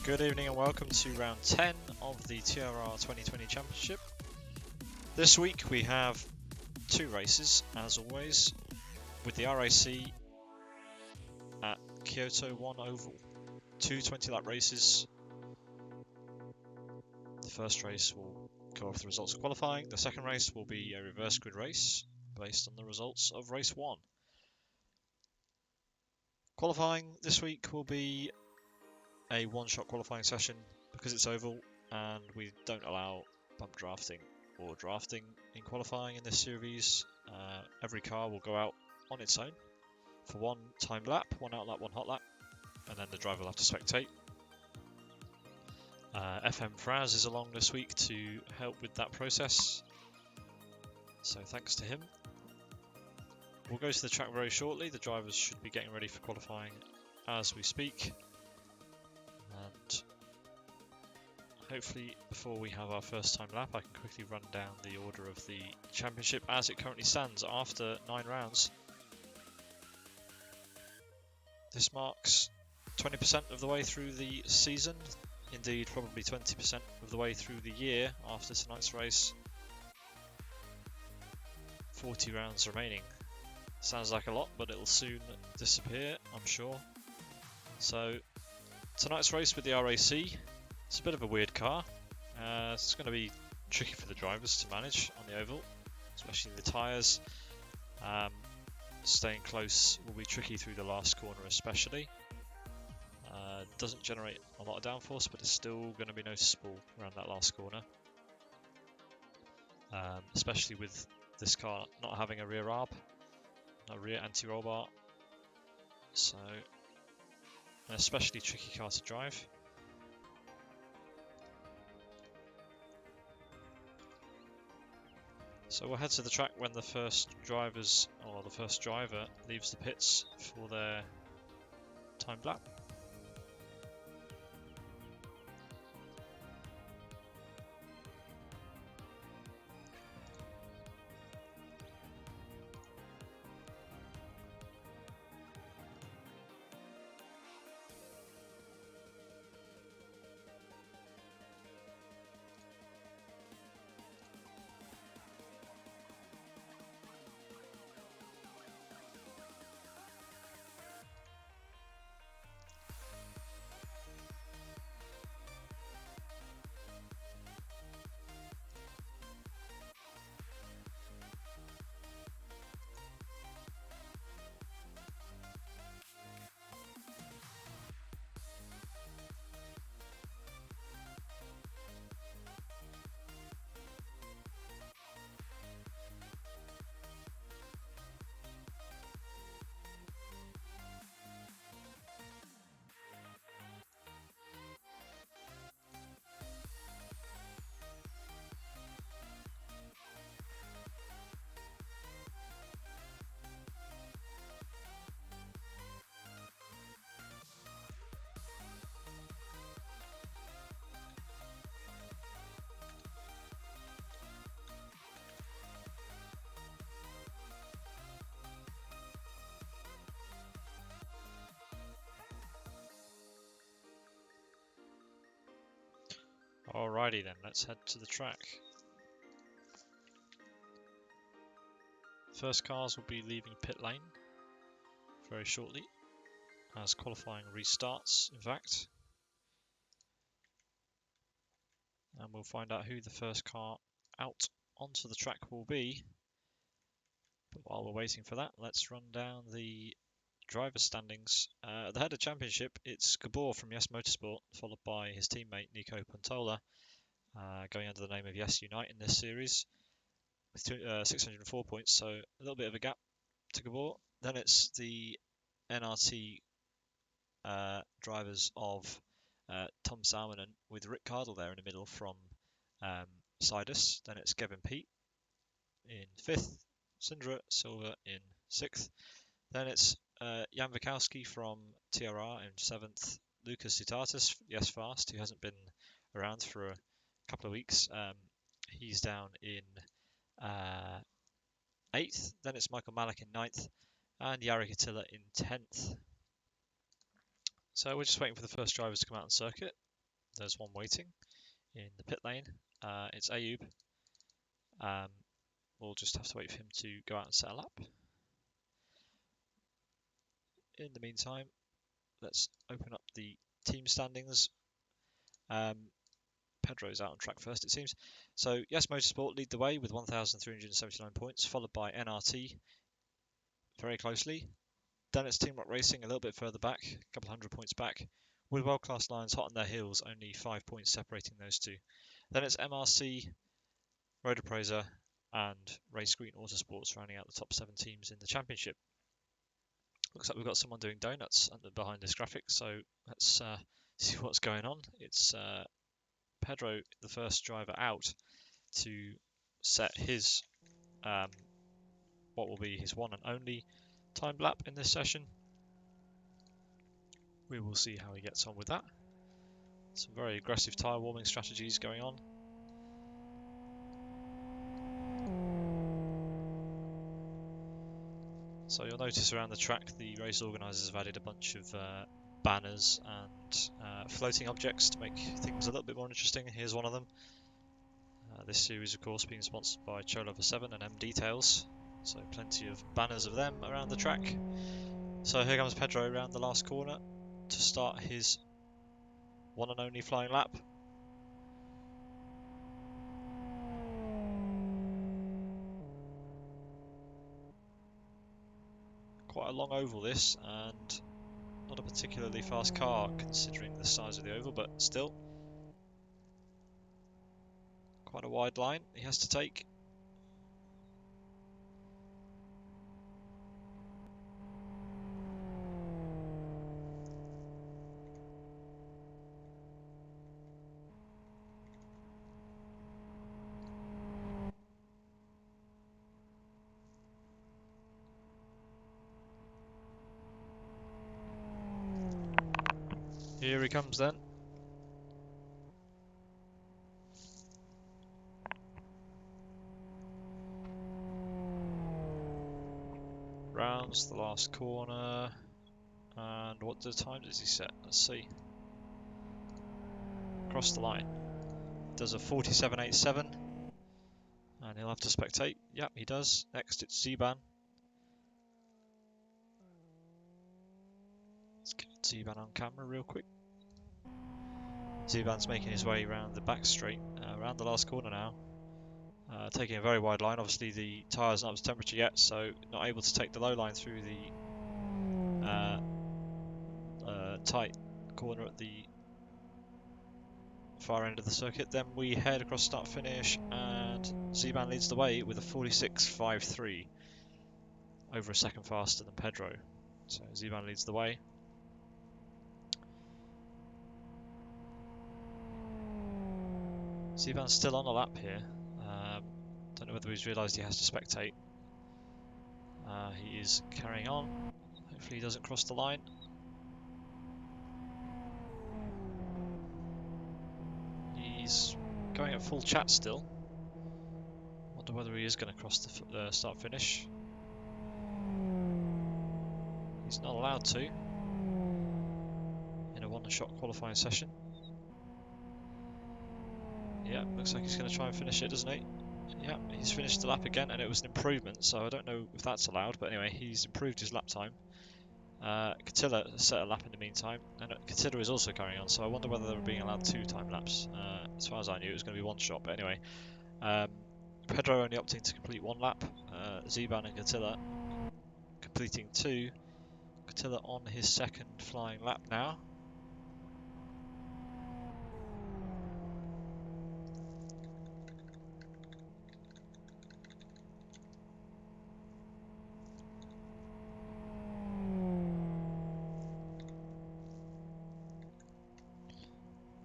Good evening and welcome to round 10 of the TRR 2020 Championship. This week we have two races, as always, with the RAC at KY1 Oval. Two 20-lap races. The first race will go off the results of qualifying. The second race will be a reverse grid race based on the results of race 1. Qualifying this week will be a one-shot qualifying session because it's oval and we don't allow bump drafting or drafting in qualifying in this series. Every car will go out on its own for one timed lap, one out lap, one hot lap, and then the driver will have to spectate. FM Fraz is along this week to help with that process, so thanks to him. We'll go to the track very shortly. The drivers should be getting ready for qualifying as we speak. And hopefully before we have our first time lap, I can quickly run down the order of the championship as it currently stands after 9 rounds. This marks 20% of the way through the season, indeed probably 20% of the way through the year after tonight's race. 40 rounds remaining. Sounds like a lot, but it'll soon disappear, I'm sure. So tonight's race with the RAC, it's a bit of a weird car. It's going to be tricky for the drivers to manage on the oval, especially the tyres. Staying close will be tricky through the last corner especially. Doesn't generate a lot of downforce, but it's still going to be noticeable around that last corner. Especially with this car not having a rear arb, a rear anti-roll bar. So an especially tricky car to drive. So we'll head to the track when the first driver leaves the pits for their timed lap. Alrighty then, let's head to the track. First cars will be leaving pit lane very shortly, as qualifying restarts, in fact. And we'll find out who the first car out onto the track will be. But while we're waiting for that, let's run down the driver standings. At the head of championship, it's Gabor from Yes Motorsport, followed by his teammate Nico Pantola, going under the name of Yes Unite in this series, with 604 points, so a little bit of a gap to Gabor. Then it's the NRT drivers of Tom Salmonen with Rick Cardle there in the middle from Sidus. Then it's Kevin Pete in 5th, Sindra Silva in 6th. Then it's Jan Vikowski from TRR in 7th, Lucas Zitatis, Yes Fast, who hasn't been around for a couple of weeks. He's down in 8th. Then it's Michael Malik in 9th and Yari Attila in 10th. So we're just waiting for the first drivers to come out on circuit. There's one waiting in the pit lane. It's Ayub. We'll just have to wait for him to go out and set a lap. In the meantime, let's open up the team standings. Pedro's out on track first, it seems. So, Yes Motorsport lead the way with 1,379 points, followed by NRT very closely. Then it's Team Rock Racing a little bit further back, a couple hundred points back, with World Class Lions hot on their heels, only 5 points separating those two. Then it's MRC, Road Appraiser, and Race Green Autosports rounding out the top 7 teams in the championship. Looks like we've got someone doing donuts behind this graphic, so let's see what's going on. It's Pedro, the first driver out, to set his what will be his one and only timed lap in this session. We will see how he gets on with that. Some very aggressive tyre warming strategies going on. So you'll notice around the track the race organisers have added a bunch of banners and floating objects to make things a little bit more interesting. Here's one of them. This series, of course, being sponsored by Cholover7 and M Details, so plenty of banners of them around the track. So here comes Pedro around the last corner to start his one and only flying lap. Quite a long oval this, and not a particularly fast car considering the size of the oval, but still quite a wide line he has to take. Here he comes then. Rounds the last corner. And what time does he set? Let's see. Across the line. Does a 47.87. And he'll have to spectate. Yep, he does. Next it's Zeban. Let's get Zeban on camera real quick. Zeban's making his way around the back straight, around the last corner now. Taking a very wide line. Obviously the tyre's not up to temperature yet, so not able to take the low line through the tight corner at the far end of the circuit. Then we head across start finish, and Zeban leads the way with a 46.53, over a second faster than Pedro. So Zeban leads the way. Zeban's still on a lap here. Don't know whether he's realised he has to spectate. He is carrying on. Hopefully he doesn't cross the line. He's going at full chat still. Wonder whether he is going to cross the start finish. He's not allowed to in a one-shot qualifying session. Yeah, looks like he's going to try and finish it, doesn't he? Yeah, he's finished the lap again, and it was an improvement, so I don't know if that's allowed, but anyway, he's improved his lap time. Catilla set a lap in the meantime, and Catilla is also carrying on, so I wonder whether they were being allowed 2 time laps. As far as I knew, it was going to be 1 shot, but anyway. Pedro only opting to complete 1 lap. Zeban and Catilla completing 2. Catilla on his 2nd flying lap now.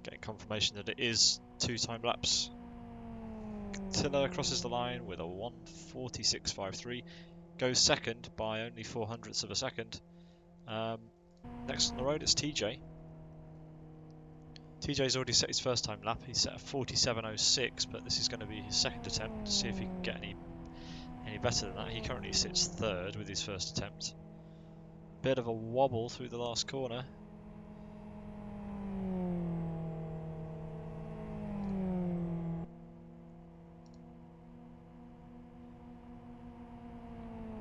Getting confirmation that it is 2 time laps. Catilla crosses the line with a 1:46.53. Goes 2nd by only 0.04 of a second. Next on the road it's TJ. TJ's already set his 1st time lap. He set a 47.06, but this is going to be his 2nd attempt to see if he can get any better than that. He currently sits 3rd with his 1st attempt. Bit of a wobble through the last corner.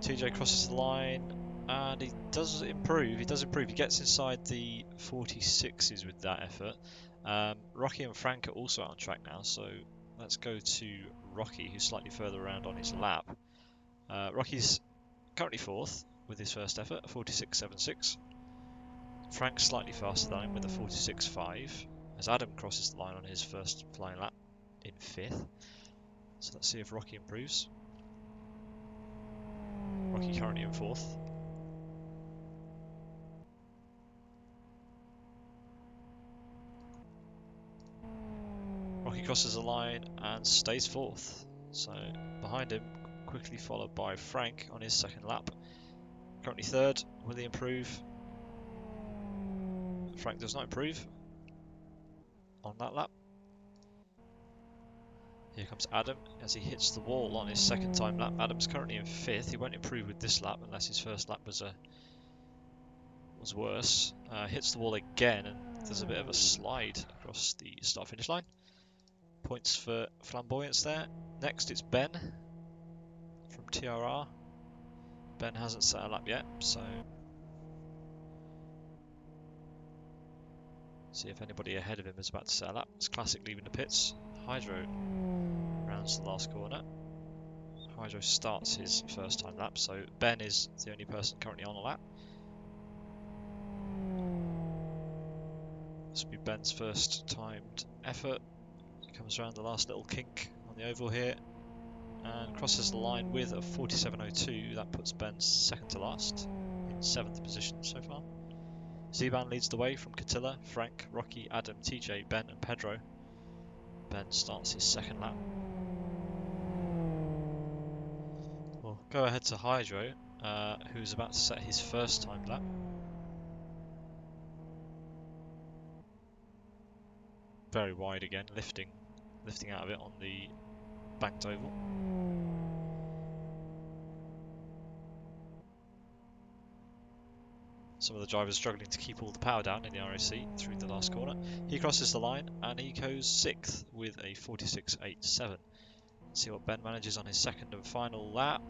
TJ crosses the line, and he does improve. He gets inside the 46s with that effort. Rocky and Frank are also out on track now, so let's go to Rocky, who's slightly further around on his lap. Rocky's currently 4th with his 1st effort, a 46.76. Frank's slightly faster than him with a 46.5, as Adam crosses the line on his 1st flying lap in 5th. So let's see if Rocky improves. Rocky currently in 4th. Rocky crosses the line and stays 4th. So behind him, quickly followed by Frank on his 2nd lap. Currently 3rd. Will he improve? Frank does not improve on that lap. Here comes Adam as he hits the wall on his 2nd time lap. Adam's currently in 5th. He won't improve with this lap unless his 1st lap was worse. Hits the wall again, and there's a bit of a slide across the start finish line. Points for flamboyance there. Next it's Ben from TRR. Ben hasn't set a lap yet, so see if anybody ahead of him is about to set a lap. It's Classic leaving the pits. Hydro rounds the last corner. Hydro starts his 1st time lap, so Ben is the only person currently on a lap. This will be Ben's 1st timed effort. He comes around the last little kink on the oval here and crosses the line with a 47.02. That puts Ben 2nd to last in 7th position so far. Zeban leads the way from Catilla, Frank, Rocky, Adam, TJ, Ben and Pedro. Ben starts his 2nd lap. We'll go ahead to Hydro, who's about to set his 1st time lap. very wide again, lifting out of it on the banked oval. Some of the drivers struggling to keep all the power down in the RAC through the last corner. He crosses the line and he goes 6th with a 46.87. See what Ben manages on his second and final lap.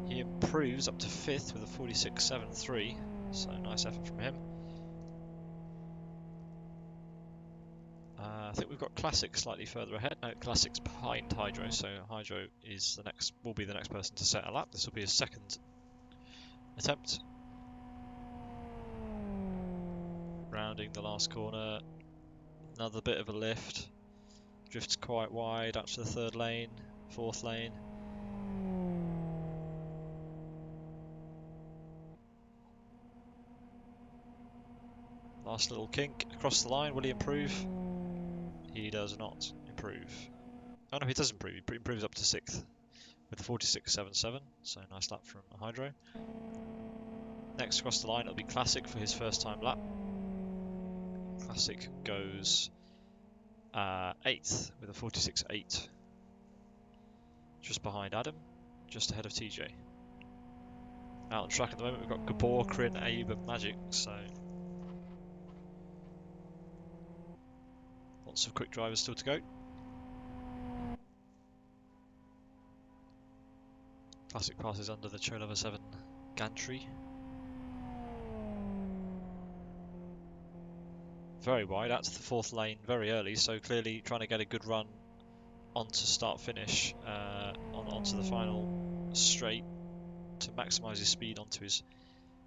He improves up to 5th with a 46.73, so nice effort from him. I think we've got Classic slightly further ahead. No, Classic's behind Hydro, so Hydro is will be the next person to set a lap. This will be his second attempt. Rounding the last corner, another bit of a lift. Drifts quite wide out to the 3rd lane, 4th lane. Last little kink across the line. Will he improve? He does not improve. Oh no, he does improve. He improves up to 6th with 46.77. So nice lap from Hydro. Next across the line, it'll be Classic for his first time lap. Classic goes 8th with a 46.8. Just behind Adam, just ahead of TJ. Out on track at the moment, we've got Gabor, Kryn, Ayub and Magic, so lots of quick drivers still to go. Classic passes under the Cholova 7 gantry. Very wide, out to the 4th lane very early, so clearly trying to get a good run onto start-finish, onto the final straight to maximise his speed onto his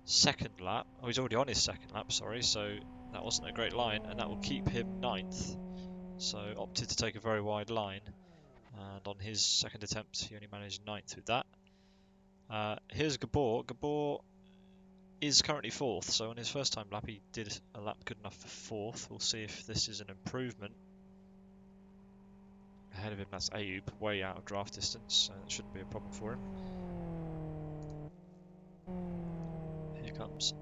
second lap. Oh, he's already on his second lap, sorry, so that wasn't a great line, and that will keep him 9th. So opted to take a very wide line, and on his second attempt he only managed 9th with that. Here's Gabor. Gabor is currently 4th, so on his first time lap he did a lap good enough for 4th. We'll see if this is an improvement. Ahead of him that's Ayub, way out of draft distance, so that shouldn't be a problem for him. Here comes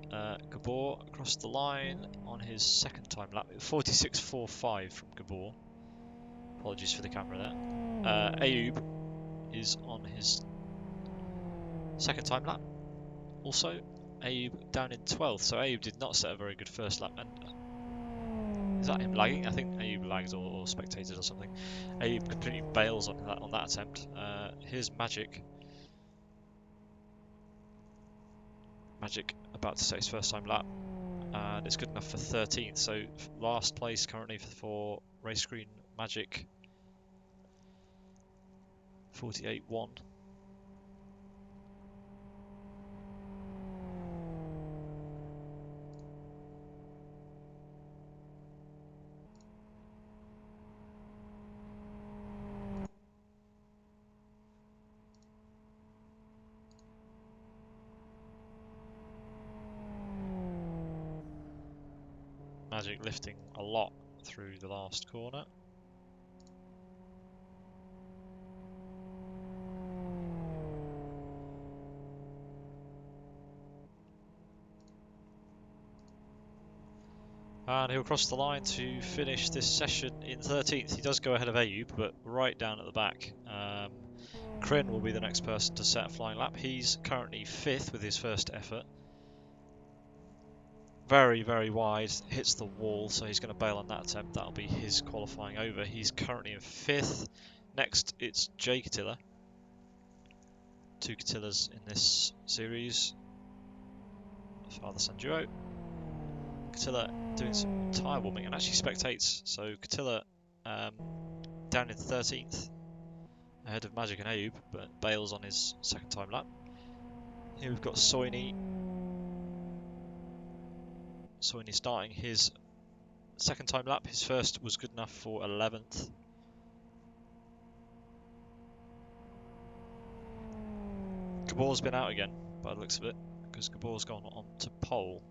Gabor across the line on his second time lap. 46.45 from Gabor. Apologies for the camera there. Ayub is on his second time lap. Also, Ayub down in 12th, so Ayub did not set a very good first lap. And is that him lagging? I think Ayub lags or spectated or something. Ayub completely bails on that attempt. Here's Magic. Magic about to set his first time lap, and it's good enough for 13th. So last place currently for race green Magic. 48.1. Magic lifting a lot through the last corner. And he'll cross the line to finish this session in 13th. He does go ahead of Ayub, but right down at the back. Kryn will be the next person to set a flying lap. He's currently 5th with his first effort. Very, very wide, hits the wall, so he's going to bail on that attempt. That'll be his qualifying over. He's currently in 5th. Next, it's Jay Catilla. 2 Catillas in this series. Father-son duo. Catilla doing some tyre warming and actually spectates. So Catilla down in 13th, ahead of Magic and Ayub, but bails on his second time lap. Here we've got Soini. Soini starting his second time lap. His first was good enough for 11th. Gabor's been out again by the looks of it, because Gabor's gone on to pole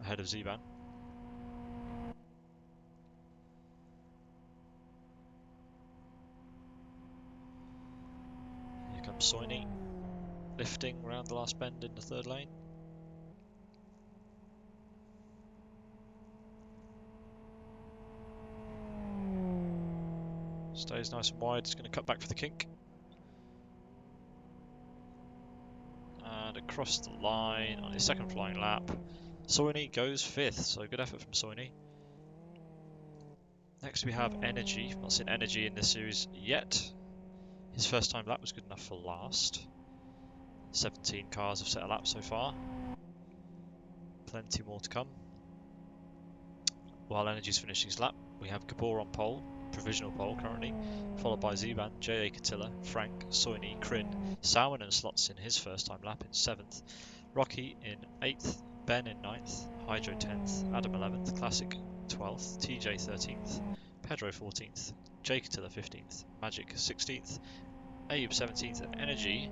ahead of Ziban. Here comes Soini, lifting around the last bend in the 3rd lane. Stays nice and wide. He's going to cut back for the kink. And across the line on his second flying lap. Soini goes 5th, so good effort from Soini. Next we have Energy. Not seen Energy in this series yet. His first time lap was good enough for last. 17 cars have set a lap so far. Plenty more to come. While Energy's finishing his lap, we have Gabor on pole, provisional pole currently, followed by Ziban, J.A. Catilla, Frank, Soini, Kryn. Salmon slots in his first time lap in 7th. Rocky in 8th, Ben in 9th, Hydro 10th, Adam 11th, Classic 12th, TJ 13th, Pedro 14th, J Catilla 15th, Magic 16th, Ayub 17th, and Energy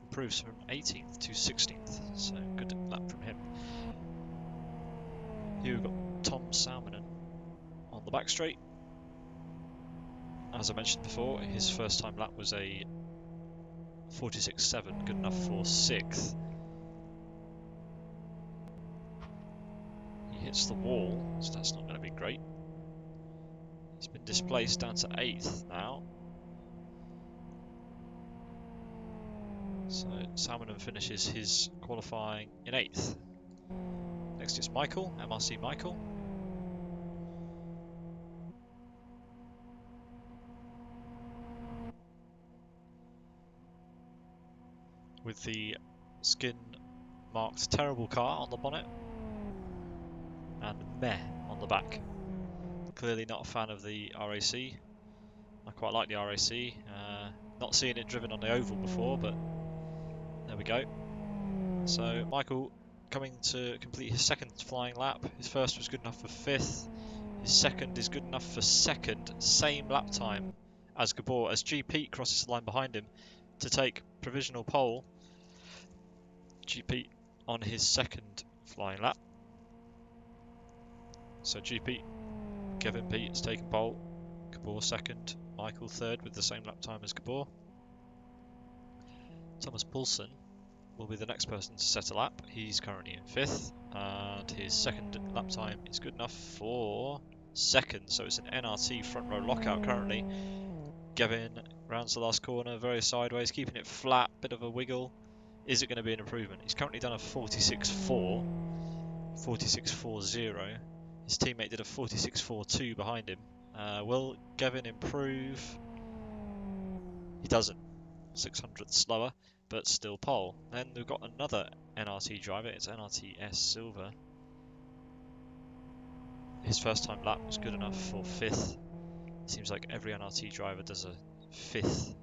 improves from 18th to 16th, so good lap from him. Here we've got Tom Salmonen on the back straight. As I mentioned before, his first time lap was a 46.7, good enough for 6th. He hits the wall, so that's not going to be great. He's been displaced down to 8th now. So Salmonen finishes his qualifying in 8th. Next is Michael, MRC Michael. With the skin marked terrible car on the bonnet and meh on the back. Clearly not a fan of the RAC. I quite like the RAC. Not seeing it driven on the oval before, but there we go. So Michael coming to complete his second flying lap. His first was good enough for 5th. His second is good enough for 2nd. Same lap time as Gabor, as GP crosses the line behind him to take provisional pole. GP on his second flying lap. So GP, Kevin P has taken pole. Gabor 2nd. Michael 3rd with the same lap time as Gabor. Thomas Poulsen will be the next person to set a lap. He's currently in 5th, and his second lap time is good enough for 2nd, so it's an NRT front row lockout currently. Gavin rounds the last corner, very sideways, keeping it flat, bit of a wiggle. Is it going to be an improvement? He's currently done a 46.4, 46.40. His teammate did a 46.42 behind him. Will Gavin improve? He doesn't. 600th slower, but still pole. Then we've got another NRT driver. It's NRT S Silver. His first time lap was good enough for 5th. Seems like every NRT driver does a 5th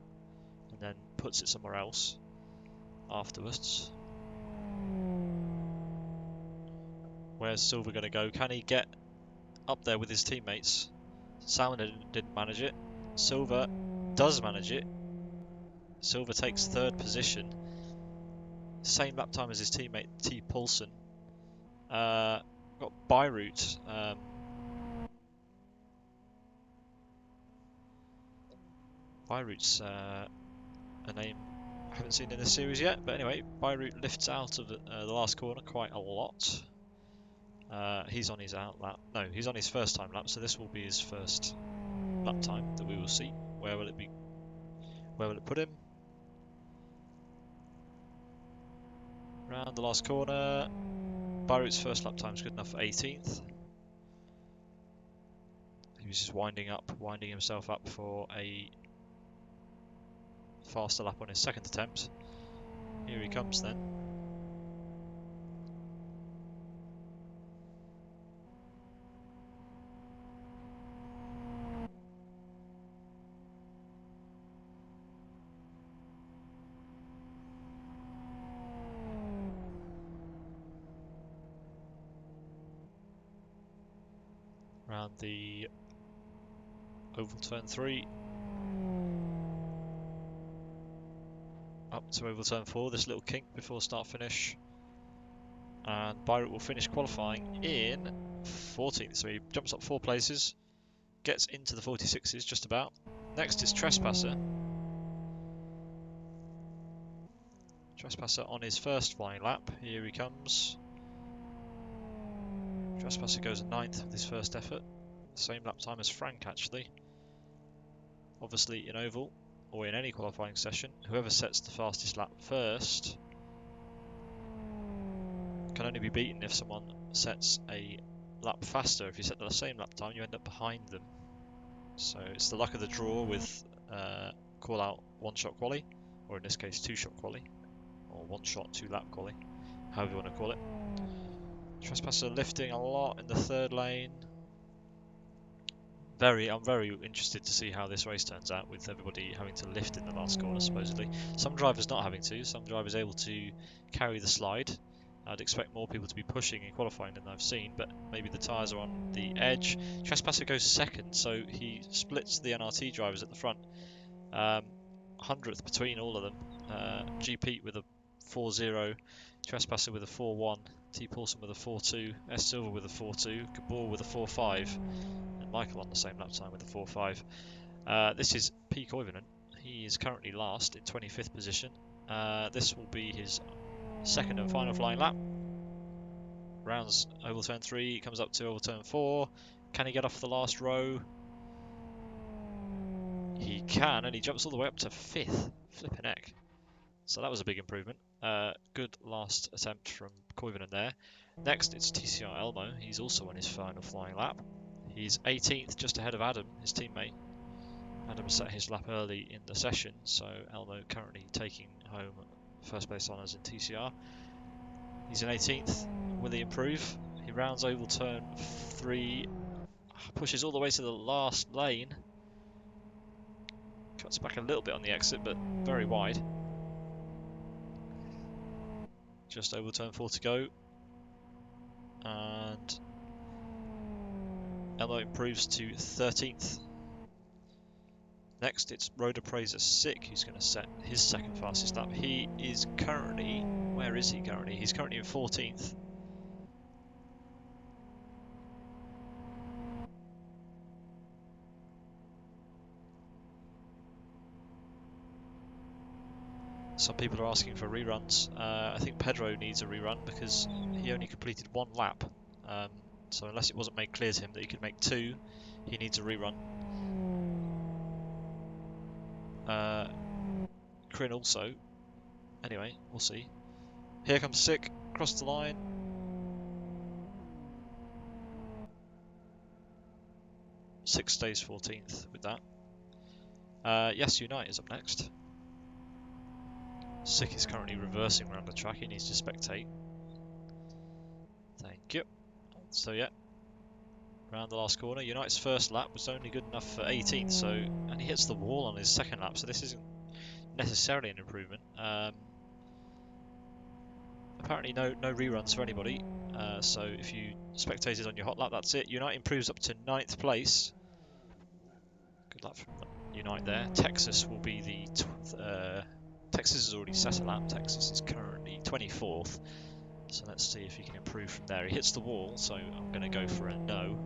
and then puts it somewhere else afterwards. Where's Silver going to go? Can he get up there with his teammates? Salmon didn't manage it. Silver does manage it. Silver takes 3rd position. Same lap time as his teammate T. Poulsen. Got Beirut. Beirut's a name I haven't seen in this series yet, but anyway, Beirut lifts out of the last corner quite a lot. He's on his out lap. No, he's on his first time lap, so this will be his first lap time that we will see. Where will it be? Where will it put him? Round the last corner. Beirut's first lap time is good enough for 18th. He was just winding himself up for a faster lap on his second attempt. Here he comes then. Round the oval turn 3. Up to oval turn 4, this little kink before start finish. And Beirut will finish qualifying in 14th, so he jumps up 4 places, gets into the 46s just about. Next is Trespasser. Trespasser on his first flying lap, here he comes. Trespasser goes 9th with his first effort, same lap time as Frank actually. Obviously in oval or in any qualifying session, whoever sets the fastest lap first can only be beaten if someone sets a lap faster. If you set the same lap time, you end up behind them. So it's the luck of the draw with call out one shot quali, or in this case 2-shot quali, or 1-shot 2-lap quali, however you want to call it. Trespasser lifting a lot in the third lane. I'm very interested to see how this race turns out with everybody having to lift in the last corner, supposedly. Some drivers not having to, some drivers able to carry the slide. I'd expect more people to be pushing in qualifying than I've seen, but maybe the tyres are on the edge. Trespasser goes second, so he splits the NRT drivers at the front. 100th between all of them. G Pete with a 4-0, Trespasser with a 4-1, T Paulson with a 4-2, S Silver with a 4-2, Gabor with a 4-5. Michael on the same lap time with a 4.5. This is P. Koivunen. He is currently last in 25th position. This will be his second and final flying lap. Rounds oval turn 3, comes up to oval turn 4. Can he get off the last row? He can, and he jumps all the way up to 5th. Flippin' heck. So that was a big improvement. Good last attempt from Koivunen there. Next, it's TCR Elmo. He's also on his final flying lap. He's 18th, just ahead of Adam, his teammate. Adam set his lap early in the session, so Elmo currently taking home first place honours in TCR. He's in 18th. Will he improve? He rounds oval turn 3, pushes all the way to the last lane. Cuts back a little bit on the exit, but very wide. Just oval turn 4 to go. And Elmo improves to 13th. Next, it's Road Appraiser Sick, who's going to set his second fastest lap. He is currently... Where is he currently? He's currently in 14th. Some people are asking for reruns. I think Pedro needs a rerun because he only completed 1 lap. So unless it wasn't made clear to him that he could make 2, he needs a rerun. Crin also. Anyway, we'll see. Here comes Sick, across the line. Sick stays 14th with that. Yes, Unite is up next. Sick is currently reversing around the track. He needs to spectate. Thank you. So yeah, around the last corner. Unite's first lap was only good enough for 18th, so and he hits the wall on his second lap, so this isn't necessarily an improvement. Apparently no reruns for anybody, so if you spectated on your hot lap, that's it. Unite improves up to 9th place. Good luck from Unite there. Texas will be the... Texas has already set a lap. Texas is currently 24th. So let's see if he can improve from there. He hits the wall, so I'm going to go for a no.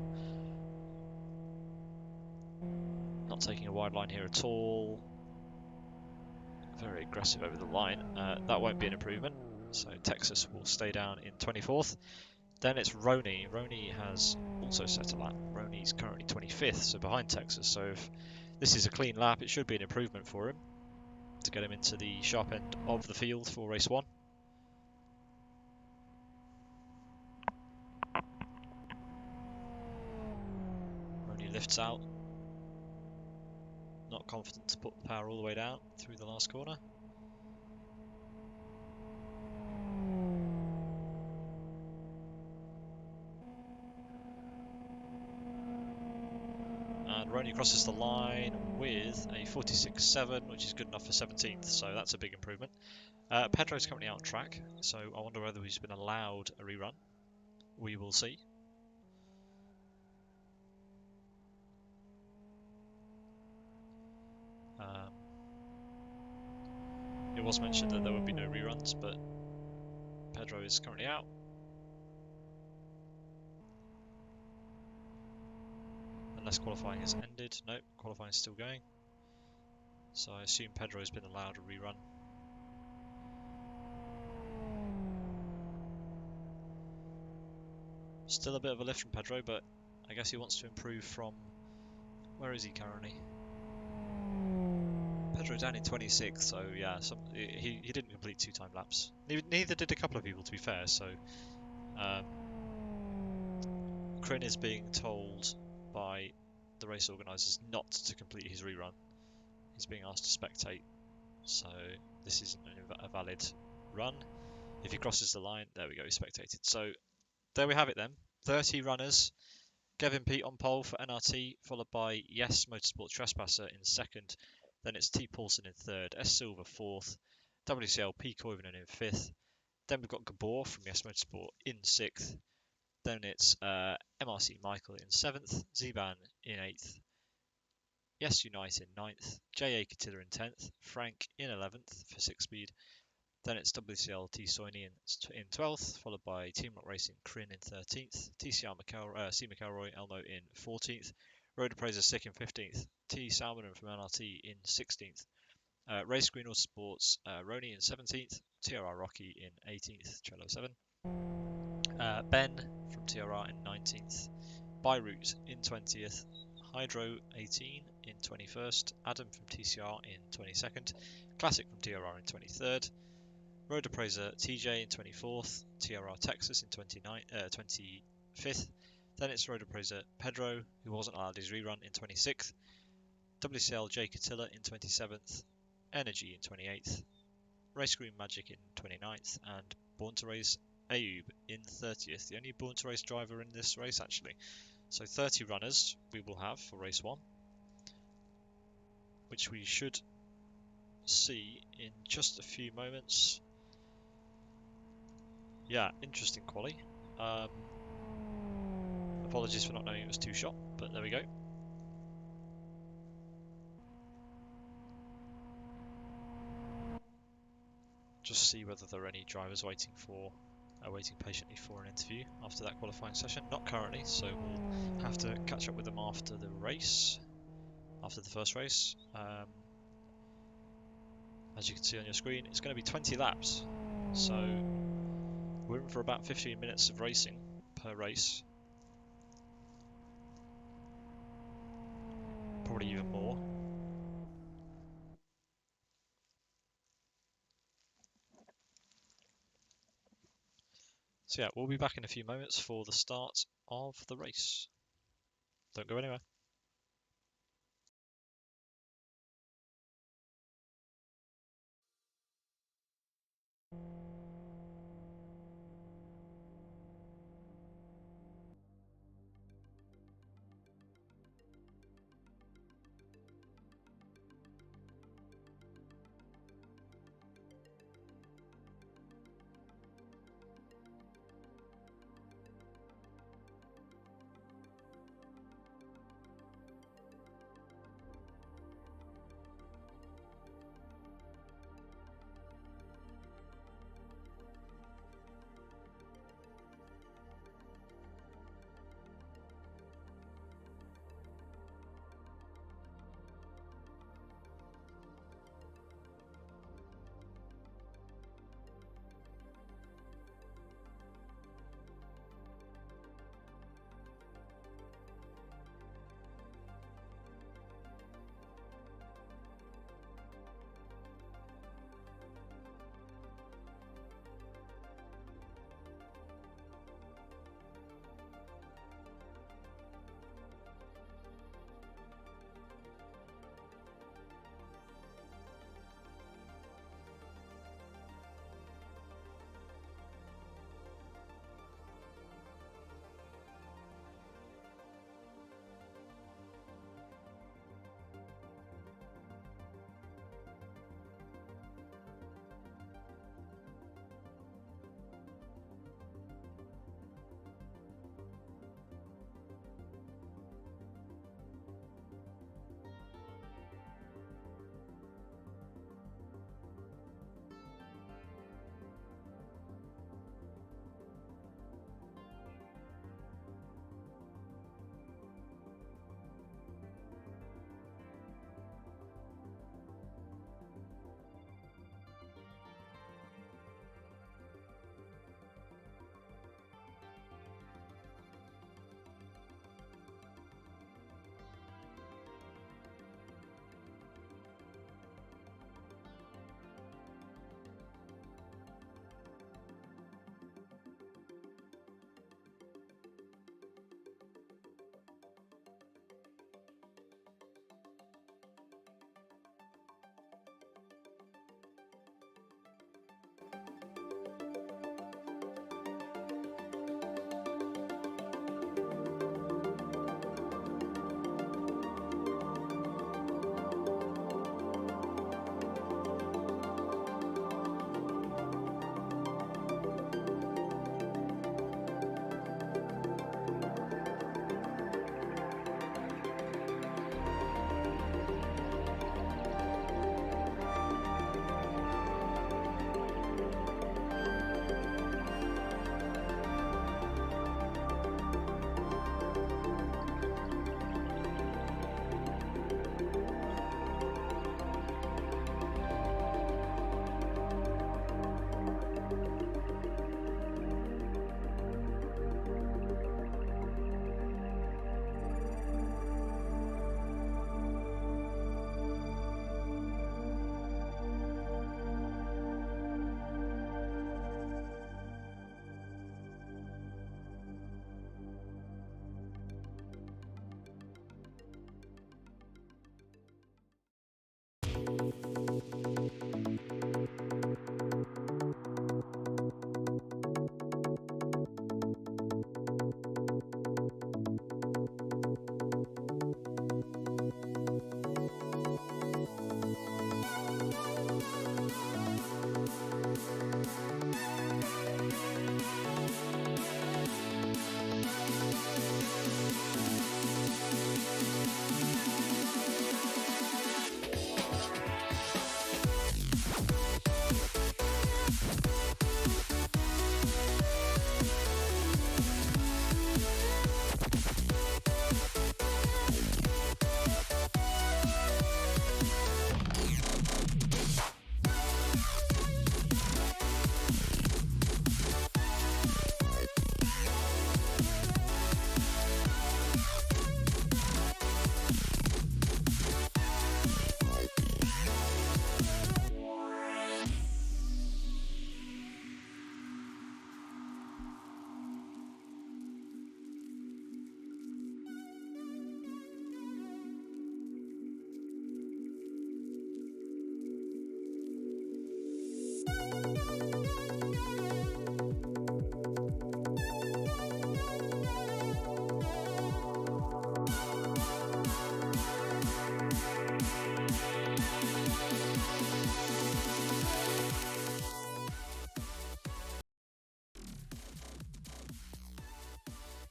Not taking a wide line here at all. Very aggressive over the line. That won't be an improvement. So Texas will stay down in 24th. Then it's Roni. Roni has also set a lap. Roni's currently 25th, so behind Texas. So if this is a clean lap, it should be an improvement for him to get him into the sharp end of the field for race 1. Roni lifts out. Not confident to put the power all the way down through the last corner. And Roni crosses the line with a 46.7, which is good enough for 17th, so that's a big improvement. Pedro's currently out on track, so I wonder whether he's been allowed a rerun. We will see. It was mentioned that there would be no reruns, but Pedro is currently out. Unless qualifying has ended. Nope, qualifying is still going. So I assume Pedro has been allowed a rerun. Still a bit of a lift from Pedro, but I guess he wants to improve from... Where is he currently? Pedro down in 26th, so yeah, he didn't complete 2 time laps. Neither did a couple of people, to be fair. So Crin is being told by the race organisers not to complete his rerun. He's being asked to spectate, so this isn't a valid run. If he crosses the line, there we go, he spectated. So there we have it then. 30 runners. Gavin Pete on pole for NRT, followed by Yes Motorsport Trespasser in second. Then it's T Paulson in third, S Silver fourth, WCL P Koivunen in fifth. Then we've got Gabor from Yes Motorsport in sixth. Then it's MRC Michael in seventh, Ziban in eighth, Yes Unite in ninth, JA Katilla in 10th, Frank in 11th for 6 speed. Then it's WCL T Soini in 12th, followed by Team Rock Racing Crin in 13th, TCR C McElroy Elmo in 14th, Road Appraiser Sick in 15th, T Salmon from NRT in 16th, Race Green Auto Sports Roni in 17th, TRR Rocky in 18th, Trello 7, Ben from TRR in 19th, Beirut in 20th, Hydro 18 in 21st, Adam from TCR in 22nd, Classic from TRR in 23rd, Road Appraiser TJ in 24th, TRR Texas in 25th. Then it's Road Appraiser Pedro, who wasn't allowed his rerun, in 26th. WCL J Catilla in 27th. Energy in 28th. Race Green Magic in 29th. And Born to Race Ayub in 30th. The only Born to Race driver in this race, actually. So 30 runners we will have for race 1, which we should see in just a few moments. Yeah, interesting quali. Apologies for not knowing it was 2-shot, but there we go. Just see whether there are any drivers waiting patiently for an interview after that qualifying session. Not currently, so we'll have to catch up with them after the race, after the first race. As you can see on your screen, it's going to be 20 laps, so we're in for about 15 minutes of racing per race, probably even more. So yeah, we'll be back in a few moments for the start of the race. Don't go anywhere.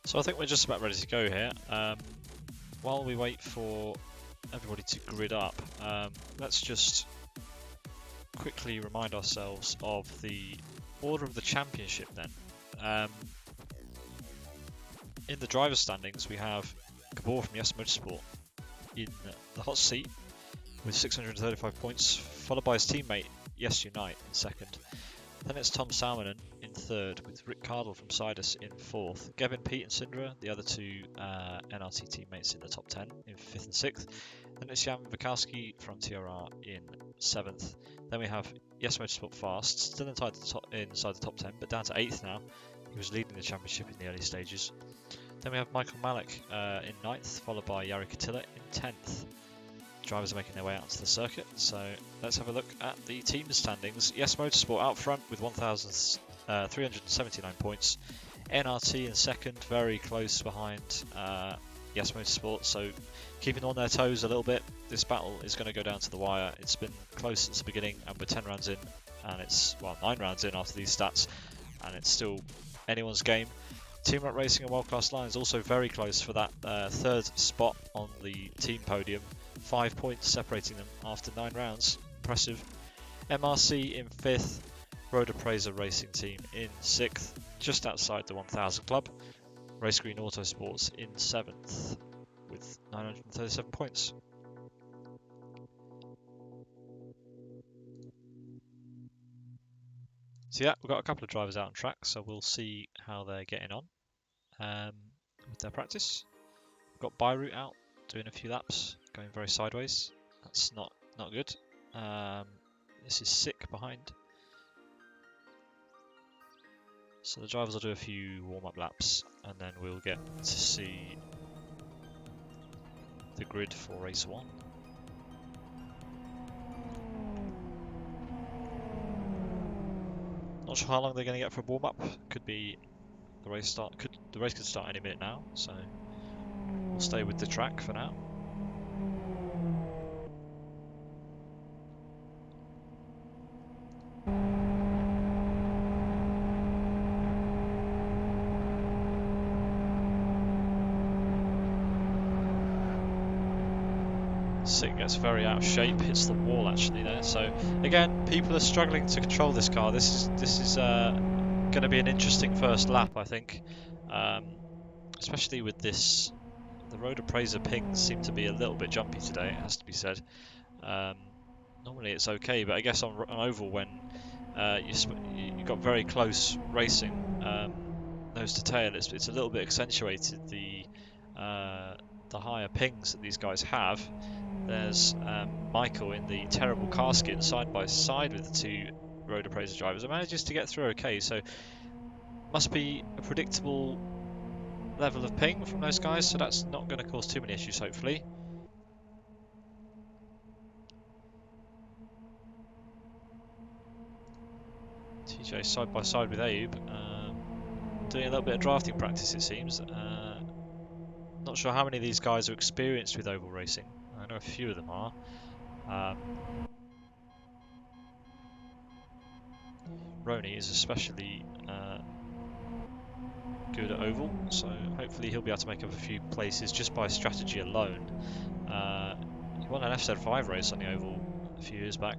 So I think we're just about ready to go here. While we wait for everybody to grid up, let's just quickly remind ourselves of the order of the championship then. In the driver's standings, we have Gabor from Yes Motorsport in the hot seat with 635 points, followed by his teammate Yes Unite in second. Then it's Tom Salmonen in third, with Rick Cardle from Sidus in fourth. Gavin, Pete and Syndra, the other two NRT teammates, in the top 10 in fifth and sixth. Then it's Jan Vikowski from TRR in seventh. Then we have Yes Motorsport Fast, still inside the top 10, but down to eighth now. He was leading the championship in the early stages. Then we have Michael Malik in ninth, followed by Yari Katila in 10th. Drivers are making their way out to the circuit, so let's have a look at the team standings. Yes Motorsport out front with 1,379 points. NRT in second, very close behind Yes Motorsport, so keeping on their toes a little bit. This battle is going to go down to the wire. It's been close since the beginning, and we're 10 rounds in, and it's, well, 9 rounds in after these stats, and it's still anyone's game. Team Rock Racing and World Class Lions also very close for that third spot on the team podium. 5 points separating them after 9 rounds. Impressive. MRC in 5th. Road Appraiser Racing Team in 6th, just outside the 1000 club. Race Green Autosports in 7th with 937 points. So yeah, we've got a couple of drivers out on track, so we'll see how they're getting on with their practice. We've got Beirut out doing a few laps, going very sideways. That's not good. This is Sick behind. So the drivers will do a few warm-up laps, and then we'll get to see the grid for race 1. Not sure how long they're going to get for a warm-up. Could be the race start. The race could start any minute now, so we'll stay with the track for now. Sick gets very out of shape, hits the wall actually there. So again, people are struggling to control this car. This is going to be an interesting first lap, I think, especially with this. The Road Appraiser pings seem to be a little bit jumpy today, it has to be said. Normally it's okay, but I guess on oval when you got very close racing, nose to tail, it's a little bit accentuated, the higher pings that these guys have. There's Michael in the terrible car skin side by side with the two Road Appraiser drivers. It manages to get through okay, so must be a predictable level of ping from those guys, so that's not going to cause too many issues, hopefully. TJ side by side with Ayub, doing a little bit of drafting practice, it seems. Not sure how many of these guys are experienced with oval racing. I know a few of them are. Roni is especially good at oval, so hopefully he'll be able to make up a few places just by strategy alone. He won an FZ5 race on the oval a few years back.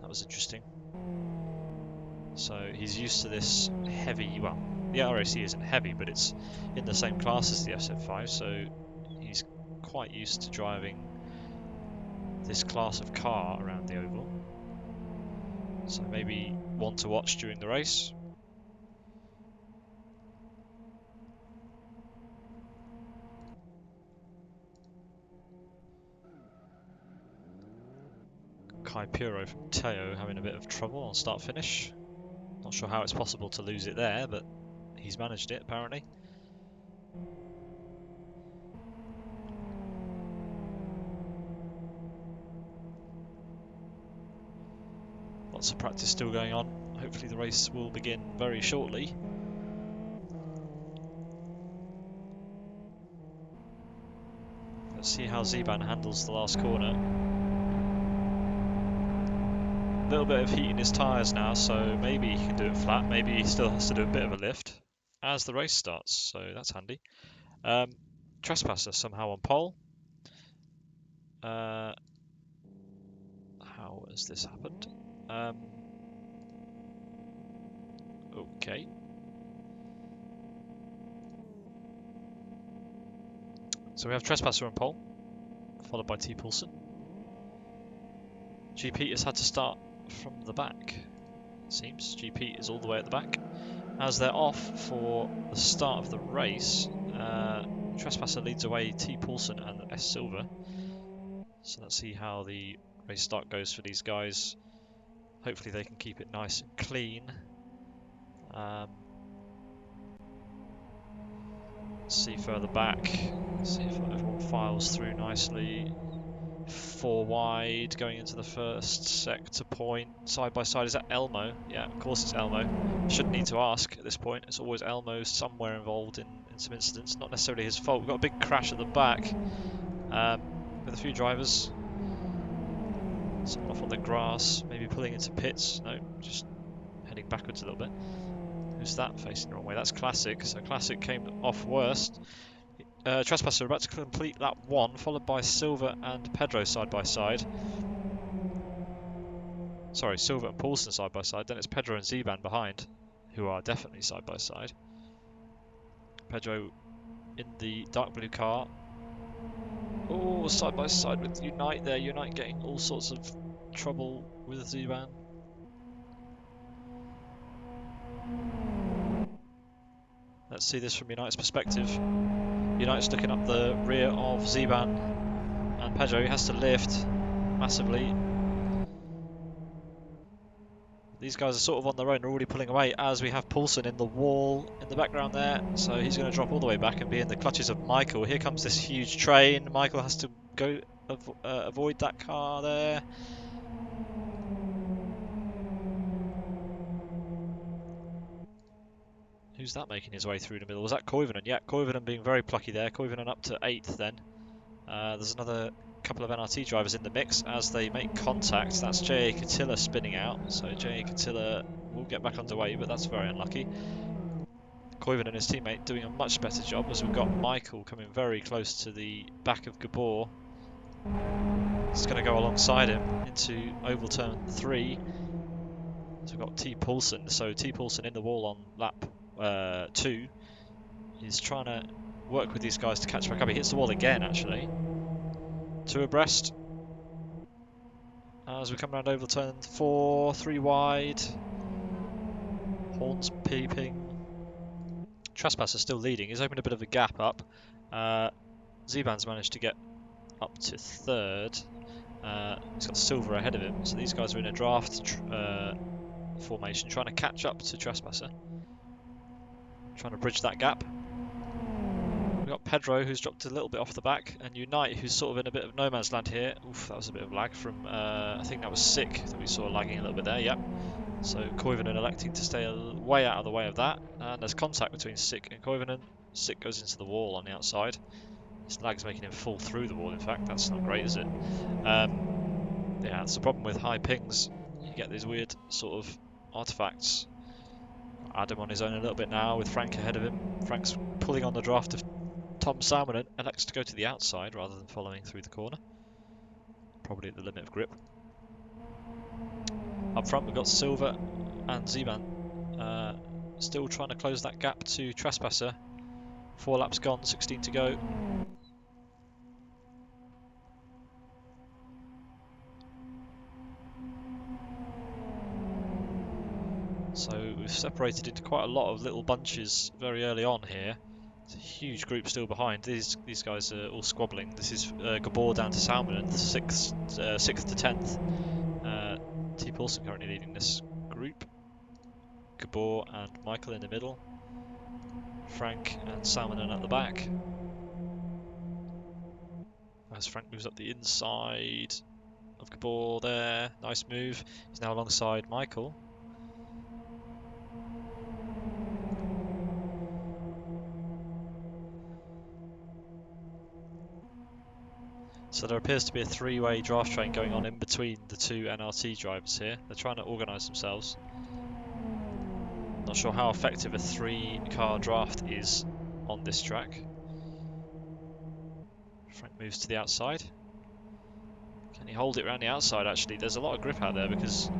That was interesting. So he's used to this heavy, well, the RAC isn't heavy, but it's in the same class as the FZ5, so he's quite used to driving this class of car around the oval. So maybe one to watch during the race. Kai Puro from Teo having a bit of trouble on start-finish. Not sure how it's possible to lose it there, but he's managed it apparently. Lots of practice still going on. Hopefully the race will begin very shortly. Let's see how Zeban handles the last corner. A little bit of heat in his tyres now, so maybe he can do it flat. Maybe he still has to do a bit of a lift. as the race starts, so that's handy. Trespasser somehow on pole. How has this happened? Okay. So we have Trespasser on pole, followed by T. Poulsen. GP has had to start from the back, it seems. GP is all the way at the back. As they're off for the start of the race, Trespasser leads away T. Poulsen and S. Silver. So let's see how the race start goes for these guys. Hopefully they can keep it nice and clean. Let's see further back. See if everyone files through nicely. 4 wide going into the first sector point. Side by side, is that Elmo? Yeah, of course it's Elmo. Shouldn't need to ask at this point. It's always Elmo somewhere involved in some incidents. Not necessarily his fault. We've got a big crash at the back with a few drivers. Someone off on the grass, maybe pulling into pits. No, just heading backwards a little bit. Who's that facing the wrong way? That's Classic. So Classic came off worst. Trespasser about to complete lap 1, followed by Silver and Pedro side by side. Sorry, Silver and Poulsen side by side. Then it's Pedro and Zeban behind, who are definitely side by side. Pedro in the dark blue car. Oh, side by side with Unite there. Unite getting all sorts of trouble with Zeban. Let's see this from Unite's perspective. Unite's looking up the rear of Zeban and Pedro. He has to lift massively. These guys are sort of on their own, they're already pulling away as we have Poulsen in the wall in the background there. So he's going to drop all the way back and be in the clutches of Michael. Here comes this huge train. Michael has to go avoid that car there. Who's that making his way through the middle? Was that Koivunen? Yeah, Koivunen being very plucky there. Koivunen up to 8th then. There's another couple of NRT drivers in the mix as they make contact. That's J.A. Catilla spinning out. So J.A. Catilla will get back underway, but that's very unlucky. Koivunen and his teammate doing a much better job as we've got Michael coming very close to the back of Gabor. He's going to go alongside him into oval turn 3. So we've got T. Poulsen. So T. Poulsen in the wall on lap 2. He's trying to work with these guys to catch back up. He hits the wall again, actually. 2 abreast. As we come around oval turn 4, 3 wide. Horns peeping. Trespasser still leading. He's opened a bit of a gap up. Zeban's managed to get up to 3rd. He's got Silver ahead of him. So these guys are in a draft formation, trying to catch up to Trespasser. Trying to bridge that gap. We've got Pedro, who's dropped a little bit off the back, and Unite, who's sort of in a bit of no man's land here. Oof, that was a bit of lag from, I think that was Sick that we saw lagging a little bit there, yep. So Koivunen electing to stay way out of the way of that, and there's contact between Sick and Koivunen. Sick goes into the wall on the outside. This lag's making him fall through the wall, in fact. That's not great, is it? Yeah, that's the problem with high pings. You get these weird sort of artifacts. Adam on his own a little bit now with Frank ahead of him. Frank's pulling on the draft of Tom Salmon, elects to go to the outside rather than following through the corner. Probably at the limit of grip. Up front we've got Silver and Zeban. Still trying to close that gap to Trespasser. 4 laps gone, 16 to go. So we've separated into quite a lot of little bunches very early on here. There's a huge group still behind. These guys are all squabbling. This is Gabor down to Salmon, 6th to 10th. T. Poulsen currently leading this group. Gabor and Michael in the middle. Frank and Salmon at the back. As Frank moves up the inside of Gabor there. Nice move. He's now alongside Michael. So there appears to be a 3-way draft train going on in between the 2 NRT drivers here. They're trying to organise themselves. Not sure how effective a 3-car draft is on this track. Frank moves to the outside. Can he hold it around the outside actually? There's a lot of grip out there because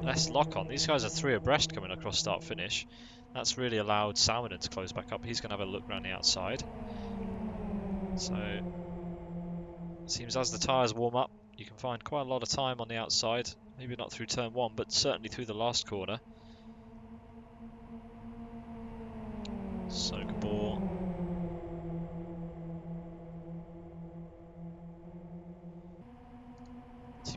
less lock on. These guys are 3 abreast coming across start finish. That's really allowed Salmon to close back up. He's going to have a look around the outside. So it seems as the tyres warm up, you can find quite a lot of time on the outside. Maybe not through turn 1, but certainly through the last corner. So Gabor.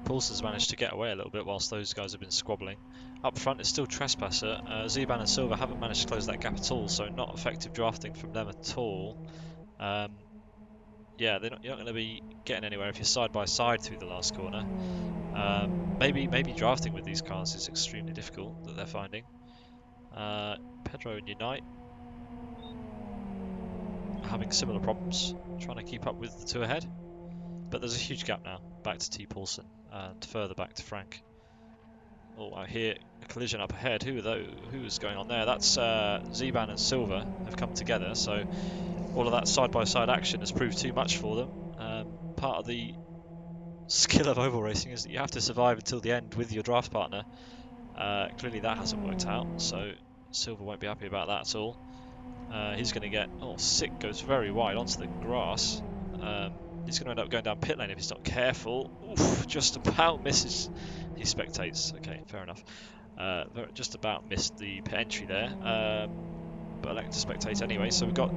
Paulson's managed to get away a little bit whilst those guys have been squabbling. Up front it's still Trespasser. Zeban and Silver haven't managed to close that gap at all, so not effective drafting from them at all. Yeah, you're not going to be getting anywhere if you're side by side through the last corner. Maybe drafting with these cars is extremely difficult that they're finding. Pedro and Unite are having similar problems, trying to keep up with the 2 ahead. But there's a huge gap now, back to T. Paulson and further back to Frank. Oh, I hear a collision up ahead. Who is going on there? That's Zeban and Silver have come together, so all of that side-by-side action has proved too much for them. Part of the skill of oval racing is that you have to survive until the end with your draft partner. Clearly that hasn't worked out, so Silver won't be happy about that at all. He's going to get... Oh, Sick goes very wide onto the grass. He's going to end up going down pit lane if he's not careful. Oof, just about misses. He spectates. Okay, fair enough. Just about missed the pit entry there. But elect to spectate anyway. So we've got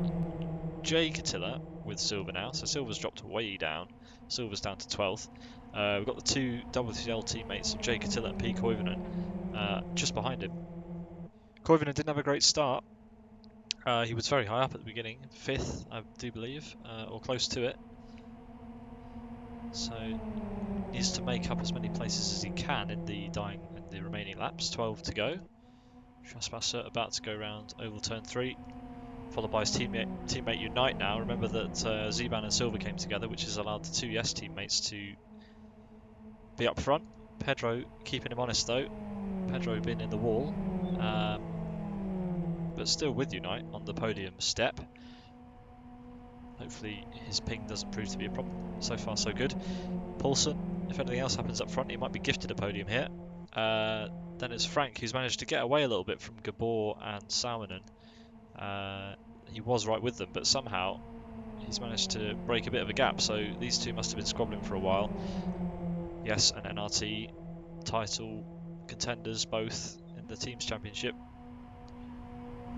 Jay Catilla with Silver now. So Silver's dropped way down. Silver's down to 12th. We've got the 2 WTL teammates of Jay Catilla and P. Koivunen just behind him. Koivunen didn't have a great start. He was very high up at the beginning, 5th, I do believe, or close to it. So needs to make up as many places as he can in the remaining laps. 12 to go. Trespasser about to go round oval turn 3, followed by his teammate Unite now. Remember that Zeban and Silver came together, which has allowed the 2 Yes teammates to be up front. Pedro keeping him honest though. Pedro been in the wall, but still with Unite on the podium step. Hopefully his ping doesn't prove to be a problem. So far so good. Paulson, if anything else happens up front, he might be gifted a podium here. Then it's Frank, who's managed to get away a little bit from Gabor and Salmonen. He was right with them, but somehow he's managed to break a bit of a gap, so these 2 must have been squabbling for a while. Yes, and NRT title contenders both in the Teams Championship.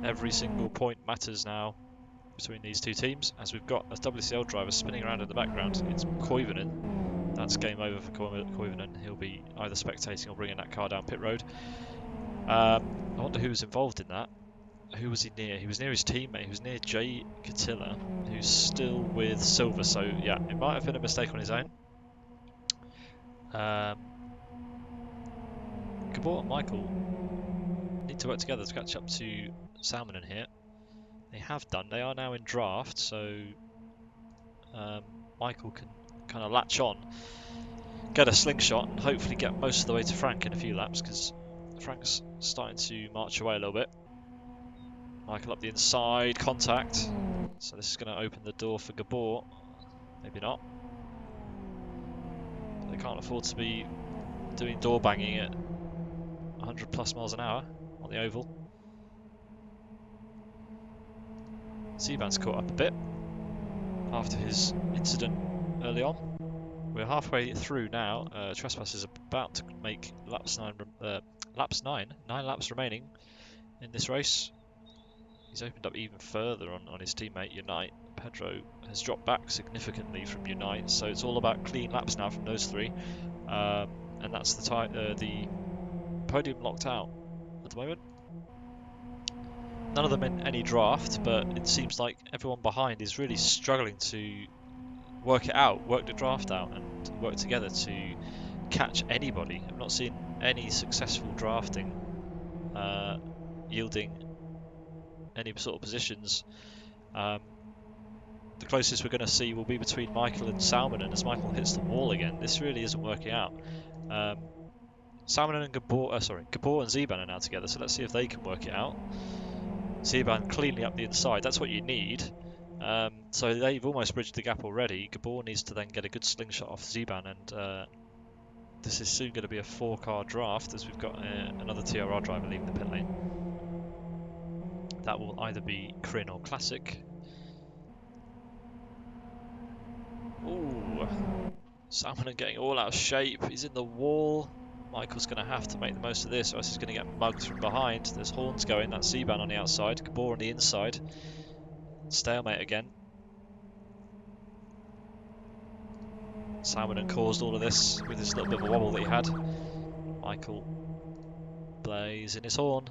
Every single point matters now between these 2 teams, as we've got a WCL driver spinning around in the background. It's Koivunen. That's game over for Koivunen. He'll be either spectating or bringing that car down pit road. I wonder who was involved in that. Who was he near? He was near his teammate. He was near Jay Catilla, who's still with Silver. So yeah, it might have been a mistake on his own. Gabor and Michael need to work together to catch up to Salmonen here. They have done. They are now in draft, so Michael can kind of latch on, get a slingshot, and hopefully get most of the way to Frank in a few laps, because Frank's starting to march away a little bit. Michael up the inside, contact. So this is going to open the door for Gabor. Maybe not. They can't afford to be doing door banging at 100 plus miles an hour on the oval. Zeban's caught up a bit after his incident early on. We're halfway through now. Trespass is about to make laps 9, 9 laps remaining in this race. He's opened up even further on his teammate Unite. Pedro has dropped back significantly from Unite, so it's all about clean laps now from those 3. And that's the podium locked out at the moment. None of them in any draft, but it seems like everyone behind is really struggling to work it out, work the draft out, and work together to catch anybody. I've not seen any successful drafting yielding any sort of positions. The closest we're going to see will be between Michael and Salmon, and as Michael hits the wall again, this really isn't working out. Salmon and Gabor, Gabor and Zeban are now together, so let's see if they can work it out. Zeban cleanly up the inside, that's what you need. So they've almost bridged the gap already. Gabor needs to then get a good slingshot off Zeban, and this is soon going to be a 4-car draft as we've got another TRR driver leaving the pit lane. That will either be Kryn or Classic. Ooh, Salmon getting all out of shape. He's in the wall. Michael's going to have to make the most of this, or else he's going to get mugged from behind. There's horns going. That's Zeban on the outside. Gabor on the inside. Stalemate again. Salmon caused all of this with his little bit of a wobble that he had. Michael blazing his horn.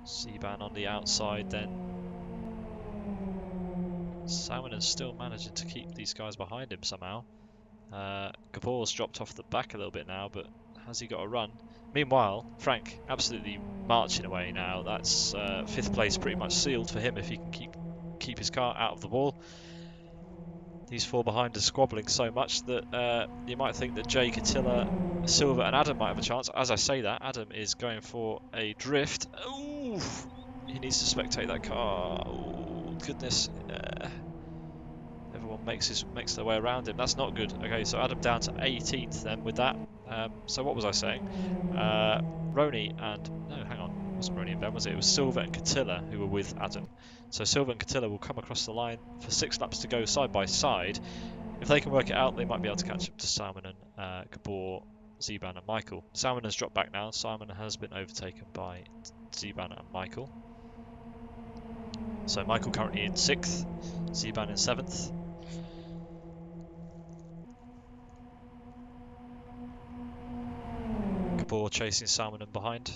Zeban on the outside then. Salmon is still managing to keep these guys behind him somehow. Gabor's dropped off the back a little bit now, but has he got a run? Meanwhile, Frank absolutely marching away now. That's 5th place pretty much sealed for him if he can keep his car out of the wall. These 4 behind are squabbling so much that you might think that Jake, Attila, Silver and Adam might have a chance. As I say that, Adam is going for a drift. Ooh, he needs to spectate that car. Oh, goodness. Everyone makes their way around him. That's not good. Okay, so Adam down to 18th then with that. So what was I saying? Roni and... No, hang on. It wasn't Roni and Ben, was it? It was Silver and Catilla who were with Adam. So Silver and Catilla will come across the line for 6 laps to go side by side. If they can work it out, they might be able to catch up to Salmon and Gabor, Zeban and Michael. Salmon has dropped back now. Simon has been overtaken by Zeban and Michael. So Michael currently in 6th, Zeban in 7th. Gabor chasing Salmon and behind.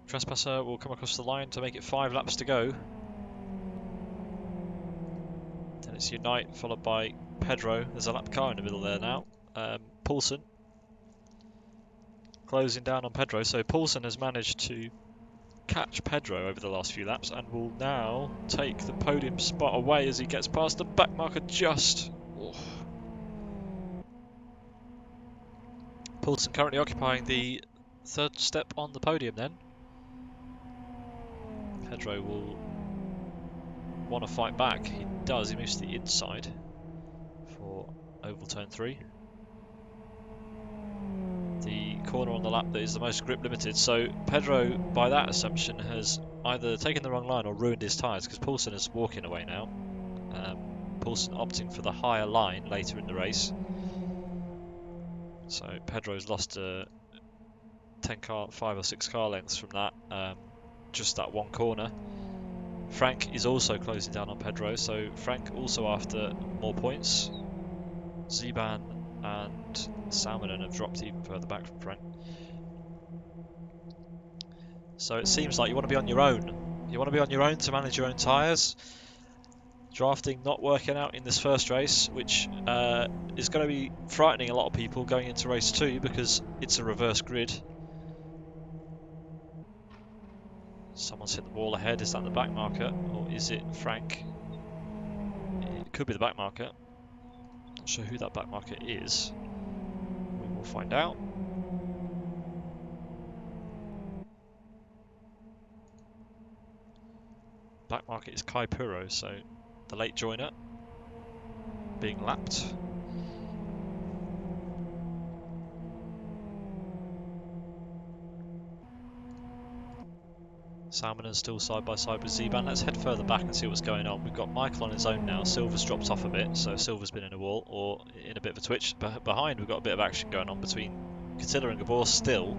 Trespasser will come across the line to make it 5 laps to go. Then it's Unite followed by Pedro. There's a lap car in the middle there now. Paulson closing down on Pedro. So Paulson has managed to catch Pedro over the last few laps and will now take the podium spot away as he gets past the back marker just. Oh. Paulson currently occupying the 3rd step on the podium then. Pedro will want to fight back. He does. He moves to the inside for oval turn 3. The corner on the lap that is the most grip limited. So Pedro, by that assumption, has either taken the wrong line or ruined his tyres because Paulson is walking away now. Paulson opting for the higher line later in the race. So Pedro's lost 5 or 6 car lengths from that, just that one corner. Frank is also closing down on Pedro, so Frank also after more points. Zeban and Salmon have dropped even further back from Frank. So it seems like you want to be on your own. You want to be on your own to manage your own tyres. Drafting not working out in this first race, which is going to be frightening a lot of people going into race 2 because it's a reverse grid. Someone's hit the wall ahead. Is that the back marker or is it Frank? It could be the back marker. Not sure who that back marker is. We will find out. Back marker is Kai Puro, so the late joiner being lapped. Salmon is still side by side with Zeban. Let's head further back and see what's going on. We've got Michael on his own now. Silver's dropped off a bit, so Silver's been in a wall or in a bit of a twitch. Behind, we've got a bit of action going on between Catilla and Gabor still.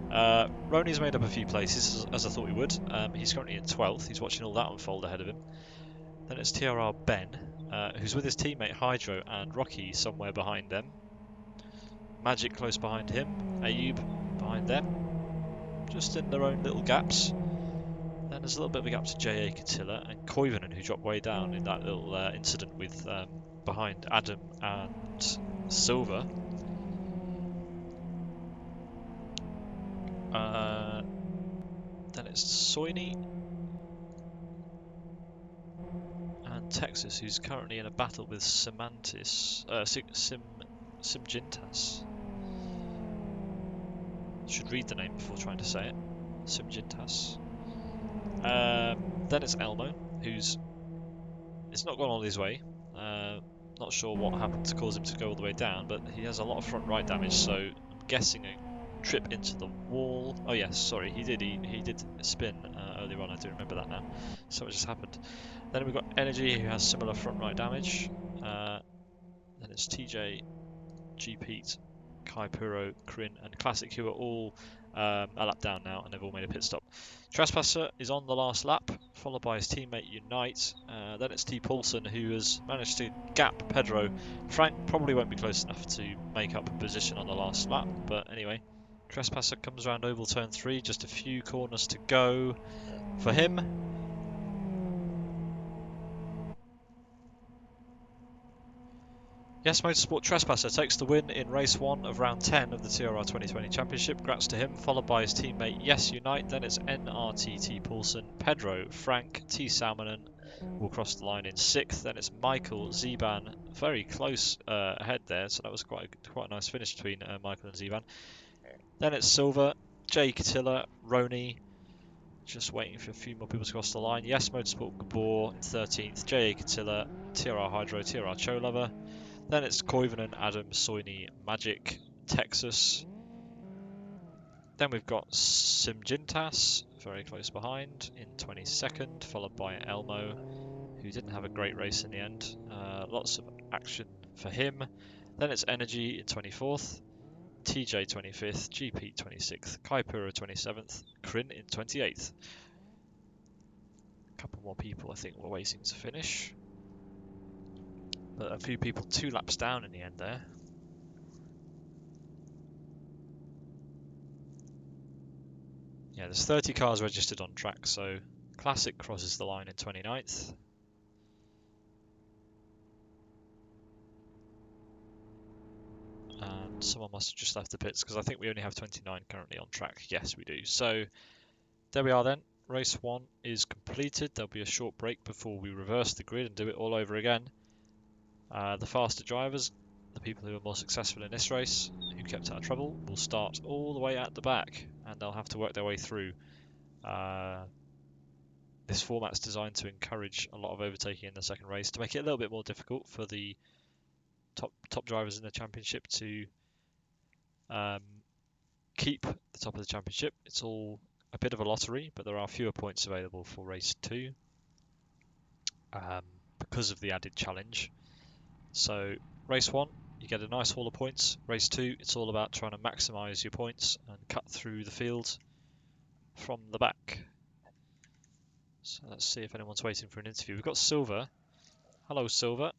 Roni's made up a few places, as I thought he would. He's currently in 12th. He's watching all that unfold ahead of him. Then it's TRR Ben, who's with his teammate Hydro and Rocky somewhere behind them. Magic close behind him. Ayub behind them. Just in their own little gaps. Then there's a little bit of a gap to JA Catilla and Koivunen, who dropped way down in that little incident with behind Adam and Silver. it's Soini and Texas, who's currently in a battle with Simgintas. Should read the name before trying to say it. Simgintas. Then it's Elmo, who's it's not gone all his way. Not sure what happened to cause him to go all the way down, but he has a lot of front right damage, so I'm guessing a trip into the wall. Oh yes, sorry, he did spin earlier on. I do remember that now. So it just happened. Then we've got Energy, who has similar front right damage. Then it's TJ, G Pete, Kai Puro, Kryn, and Classic, who are all a lap down now, and they've all made a pit stop. Trespasser is on the last lap, followed by his teammate Unite. Then it's T. Paulson, who has managed to gap Pedro. Frank probably won't be close enough to make up a position on the last lap, but anyway. Trespasser comes around oval turn 3, just a few corners to go for him. Yes Motorsport Trespasser takes the win in race 1 of round 10 of the TRR 2020 Championship. Grats to him, followed by his teammate Yes Unite. Then it's NRTT Paulson, Pedro, Frank, T Salmonen will cross the line in 6th. Then it's Michael, Zeban, very close ahead there, so that was quite a nice finish between Michael and Zeban. Then it's Silver, Jay Catilla, Roni, just waiting for a few more people to cross the line. Yes Motorsport Gabor in 13th, J.A. Catilla, TRR Hydro, TRR Cho Lover. Then it's Koivunen, Adam, Soini, Magic, Texas. Then we've got Simgintas, very close behind, in 22nd, followed by Elmo, who didn't have a great race in the end. Lots of action for him. Then it's Energy in 24th, TJ 25th, GP 26th, Kaipura 27th, Kryn in 28th. A couple more people I think were waiting to finish. But a few people 2 laps down in the end there. Yeah, there's 30 cars registered on track, so Classic crosses the line in 29th. And someone must have just left the pits because I think we only have 29 currently on track. Yes, we do. So there we are then. Race 1 is completed. There'll be a short break before we reverse the grid and do it all over again. The faster drivers, the people who are more successful in this race, who kept out of trouble, will start all the way at the back and they'll have to work their way through. This format's designed to encourage a lot of overtaking in the second race to make it a little bit more difficult for the top drivers in the championship to keep the top of the championship. It's all a bit of a lottery, but there are fewer points available for race 2 because of the added challenge. So race 1, you get a nice haul of points. Race 2, it's all about trying to maximise your points and cut through the field from the back. So let's see if anyone's waiting for an interview. We've got Silver. Hello, Silver.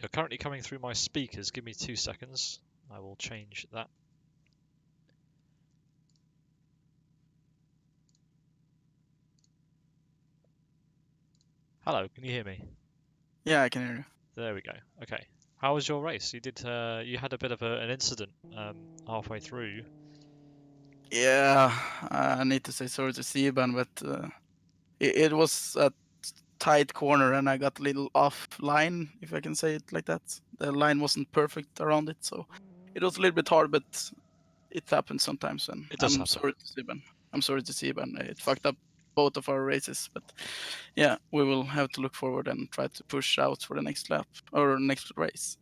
You're currently coming through my speakers. Give me 2 seconds. I will change that. Hello, can you hear me? Yeah, I can hear you. There we go. Okay. How was your race? You had a bit of an incident halfway through. Yeah, I need to say sorry to Siban, but it was a tight corner and I got a little off line, if I can say it like that. The line wasn't perfect around it, so it was a little bit hard, but it happens sometimes. And It does happen. Sorry to Siban. I'm sorry to Siban. It fucked up both of our races, but yeah, we will have to look forward and try to push out for the next lap or next race.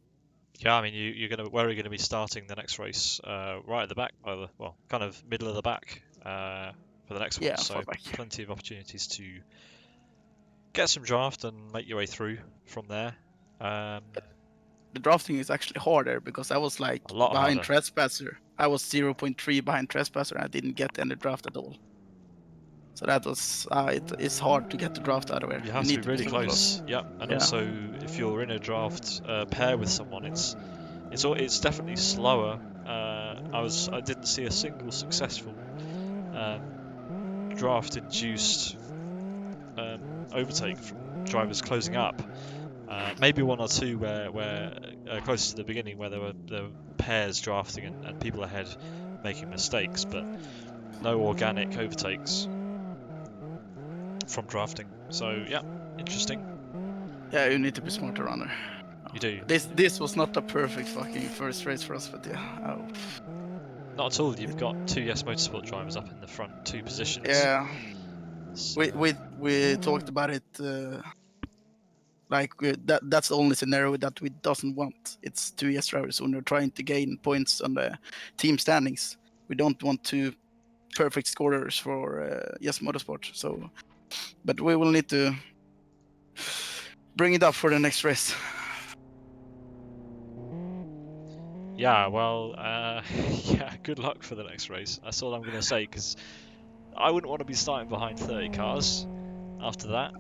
Yeah, I mean, where are you gonna be starting the next race? Right at the back, kind of middle of the back for the next one. Yeah, So far back. plenty of opportunities to get some draft and make your way through from there. The drafting is actually harder because I was like A lot behind harder. Trespasser. I was 0.3 behind Trespasser and I didn't get any draft at all. So that was it's hard to get the draft out of here. You have to need be to be really super close. Yep, and Yeah. also if you're in a draft pair with someone, it's definitely slower. I didn't see a single successful draft induced overtake from drivers closing up. Maybe 1 or 2 where close to the beginning where there were pairs drafting and people ahead making mistakes, but no organic overtakes from drafting. So yeah, interesting. Yeah, you need to be smarter runner. You do. This was not a perfect fucking first race for us, but yeah. Oh. Not at all. You've got two Yes Motorsport drivers up in the front two positions. Yeah. So, We talked about it. That's the only scenario that we doesn't want. It's two yes drivers when we're trying to gain points on the team standings. We don't want two perfect scorers for yes motorsport. So, but we will need to bring it up for the next race. yeah, well, yeah, good luck for the next race. That's all I'm going to say, because I wouldn't want to be starting behind 30 cars after that.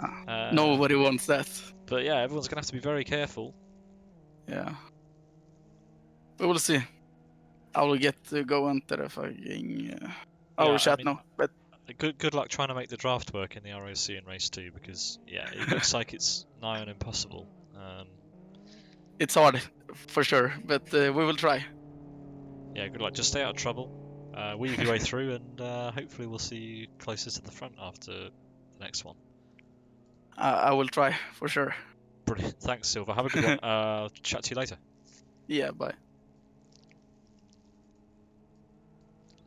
Nobody wants that. But yeah, everyone's going to have to be very careful. Yeah. We will see. I will get to go into the fucking our Yeah, I chat mean, now. But good luck trying to make the draft work in the ROC in race 2, because yeah, it looks like it's nigh on impossible. it's hard for sure. But we will try. Yeah, good luck. Just stay out of trouble. Weave your way through, and hopefully we'll see you closer to the front after the next one. I will try for sure. Brilliant. Thanks, Silver. Have a good one. Chat to you later. Yeah. Bye.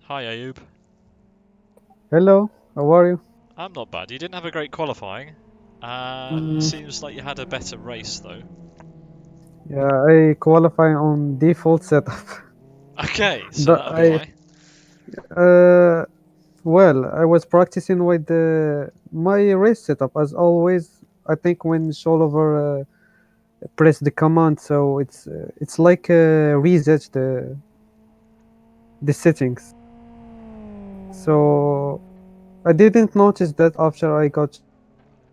Hi, Ayub. Hello, how are you? I'm not bad. You didn't have a great qualifying. Mm, Seems like you had a better race, though. yeah, I qualify on default setup. Okay, so But that'll be why. uh, well, I was practicing with my race setup as always. I think when Sholover press the command, so it's like reset the settings. So I didn't notice that after I got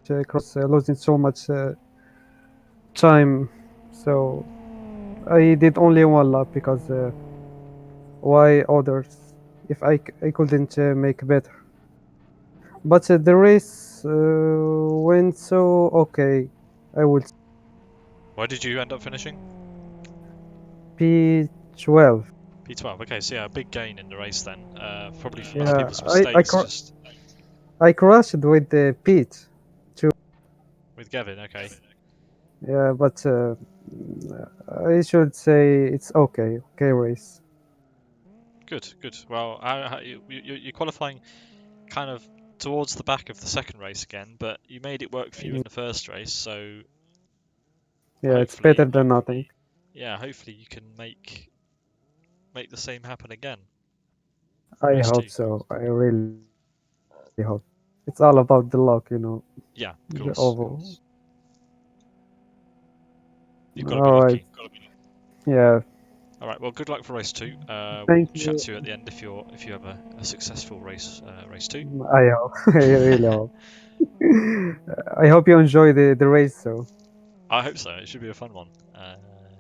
across losing so much time. So I did only one lap because. Why others if I couldn't make better. But the race went so okay. I would Where did you end up finishing? P12. P12. Okay, so yeah, a big gain in the race then. Probably from other Yeah, people's mistakes, just I crashed with the Pete too. with Gavin. Okay, Yeah, but I should say it's okay. Okay race. good, good. Well, you're qualifying kind of towards the back of the second race again, but you made it work for you in the first race, so Yeah, it's better hopefully, than nothing. yeah, hopefully you can make the same happen again in I race hope 2. so. I really hope. It's all about the luck, Yeah, of the course. oval. You've got to be All right. lucky. Yeah. All right. Well, good luck for race 2. We'll Thank chat you. to you at the end if you have a successful race 2. I hope. I really hope. I hope you enjoy the race. So, I hope so. It should be a fun one.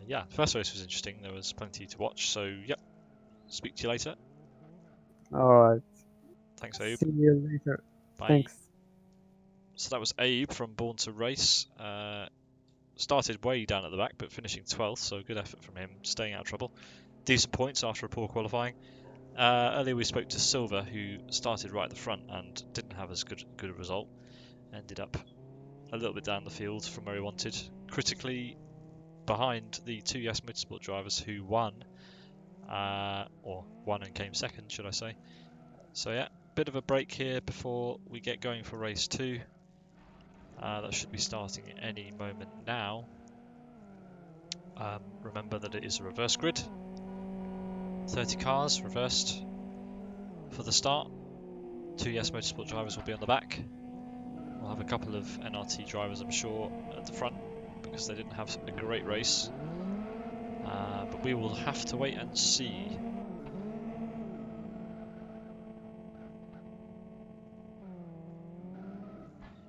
Yeah, the first race was interesting. There was plenty to watch. So, yep. Speak to you later. all right. Thanks, Ayub. See you later. Bye. Thanks. So that was Ayub from Born to Race. Started way down at the back, but finishing 12th, so good effort from him, staying out of trouble. Decent points after a poor qualifying. Earlier we spoke to Silver, who started right at the front and didn't have as good a result. Ended up a little bit down the field from where he wanted. Critically behind the two Yes Motorsport drivers who won, or won and came second, should I say. So yeah, bit of a break here before we get going for race 2. That should be starting any moment now. Remember that it is a reverse grid. 30 cars reversed for the start. Two Yes Motorsport drivers will be on the back. We'll have a couple of NRT drivers, I'm sure, at the front because they didn't have a great race. But we will have to wait and see.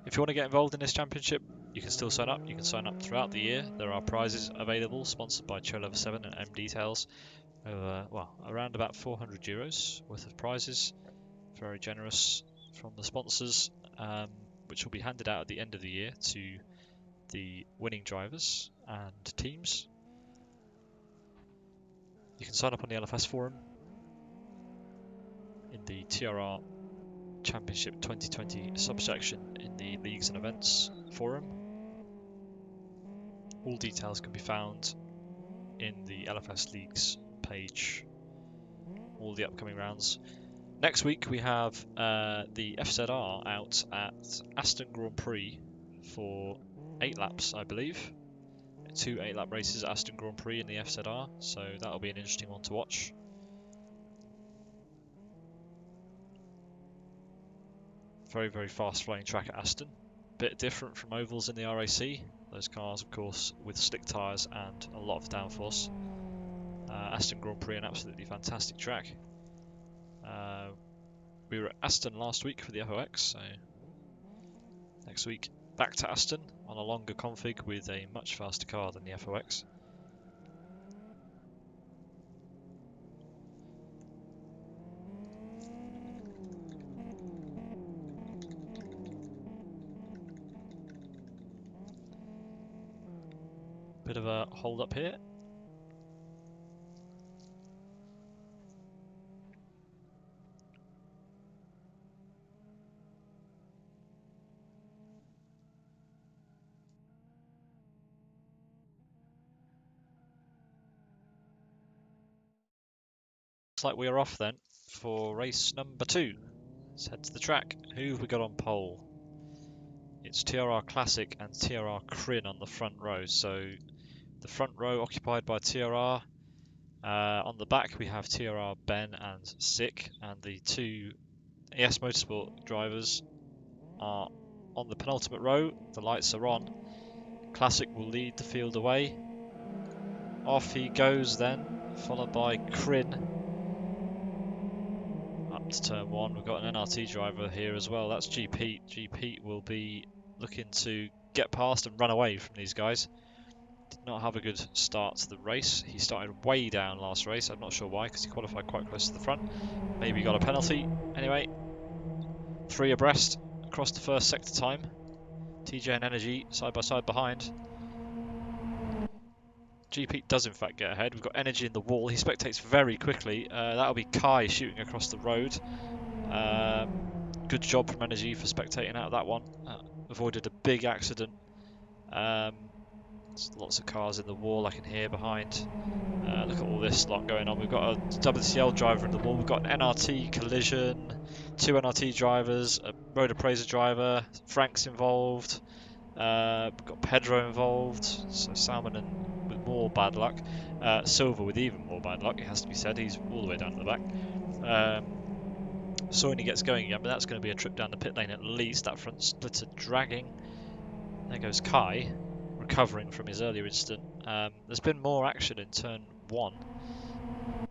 If you want to get involved in this championship, you can still sign up. You can sign up throughout the year. There are prizes available, sponsored by Level 7 and M Details. Around about €400 worth of prizes. Very generous from the sponsors, which will be handed out at the end of the year to the winning drivers and teams. You can sign up on the LFS forum. in the TRR Championship 2020 subsection in the Leagues and Events forum. All details can be found in the LFS Leagues page, all the upcoming rounds. Next week we have the FZR out at Aston Grand Prix for 8 laps, I believe. 2 8-lap races at Aston Grand Prix in the FZR, so that'll be an interesting one to watch. Very, very fast flowing track at Aston. Bit different from ovals in the RAC. Those cars, of course, with slick tyres and a lot of downforce. Aston Grand Prix, an absolutely fantastic track. We were at Aston last week for the FOX, so next week back to Aston on a longer config with a much faster car than the FOX. Bit of a hold up here. Looks like we are off then for race number 2. Let's head to the track. Who have we got on pole? It's TRR Classic and TRR Crin on the front row. So the front row occupied by TRR. On the back we have TRR Ben and Sick, and the 2 ES Motorsport drivers are on the penultimate row. The lights are on. Classic will lead the field away. Off he goes then, followed by Crin. Up to turn 1, we've got an NRT driver here as well, that's G Pete. G Pete will be looking to get past and run away from these guys. Did not have a good start to the race. He started way down last race, I'm not sure why, because he qualified quite close to the front. Maybe he got a penalty. Anyway, 3 abreast across the first sector time. TJ and Energy side by side behind. G Pete does in fact get ahead. We've got Energy in the wall. He spectates very quickly. That'll be Kai shooting across the road. Good job from Energy for spectating out of that one. Avoided a big accident. There's lots of cars in the wall I can hear behind. Look at all this lot going on. We've got a WCL driver in the wall. We've got an NRT collision. 2 NRT drivers. A road appraiser driver. Frank's involved. We've got Pedro involved. So Salmon with more bad luck. Silver with even more bad luck, it has to be said. He's all the way down to the back. Soini gets going again, but that's going to be a trip down the pit lane at least. That front splitter dragging. There goes Kai, recovering from his earlier incident. There's been more action in turn 1.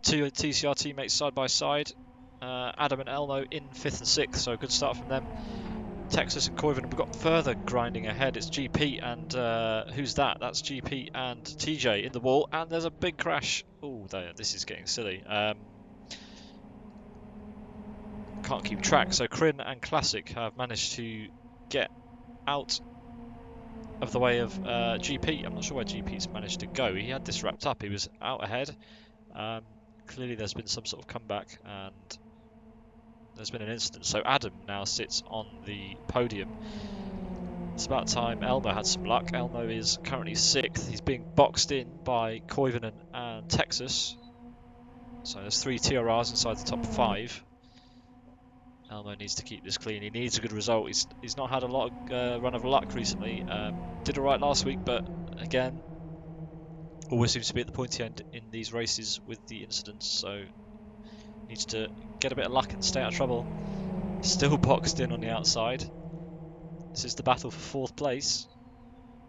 2 TCR teammates side by side. Adam and Elmo in 5th and 6th, so a good start from them. Texas and Koivunen, we've got further grinding ahead. It's GP and who's that? That's GP and TJ in the wall, and there's a big crash. Oh, this is getting silly. Can't keep track. So Crin and Classic have managed to get out of the way of GP. I'm not sure where GP's managed to go. He had this wrapped up. He was out ahead. Clearly there's been some sort of comeback and there's been an incident. So Adam now sits on the podium. It's about time Elmo had some luck. Elmo is currently 6th. He's being boxed in by Koivunen and Texas. So there's 3 TRRs inside the top 5. Elmo needs to keep this clean. He needs a good result. He's not had a lot of run of luck recently. Did alright last week, but again, always seems to be at the pointy end in these races with the incidents. So needs to get a bit of luck and stay out of trouble. Still boxed in on the outside. This is the battle for 4th place.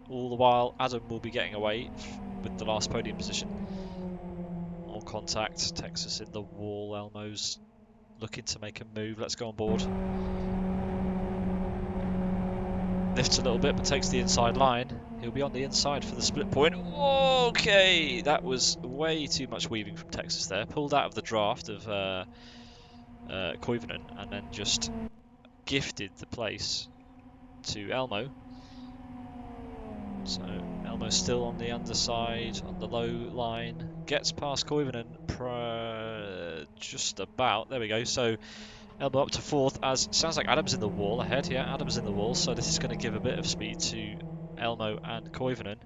All the while, Adam will be getting away with the last podium position. All contact. Texas in the wall. Elmo's looking to make a move. Let's go on board. Lifts a little bit, but takes the inside line. He'll be on the inside for the split point. Okay, that was way too much weaving from Texas there. Pulled out of the draft of Koivunen and then just gifted the place to Elmo. So Elmo's still on the underside, on the low line. Gets past Koivunen just about. There we go. So Elmo up to 4th, as sounds like Adam's in the wall ahead. Yeah, Adam's in the wall, so this is going to give a bit of speed to Elmo and Koivunen.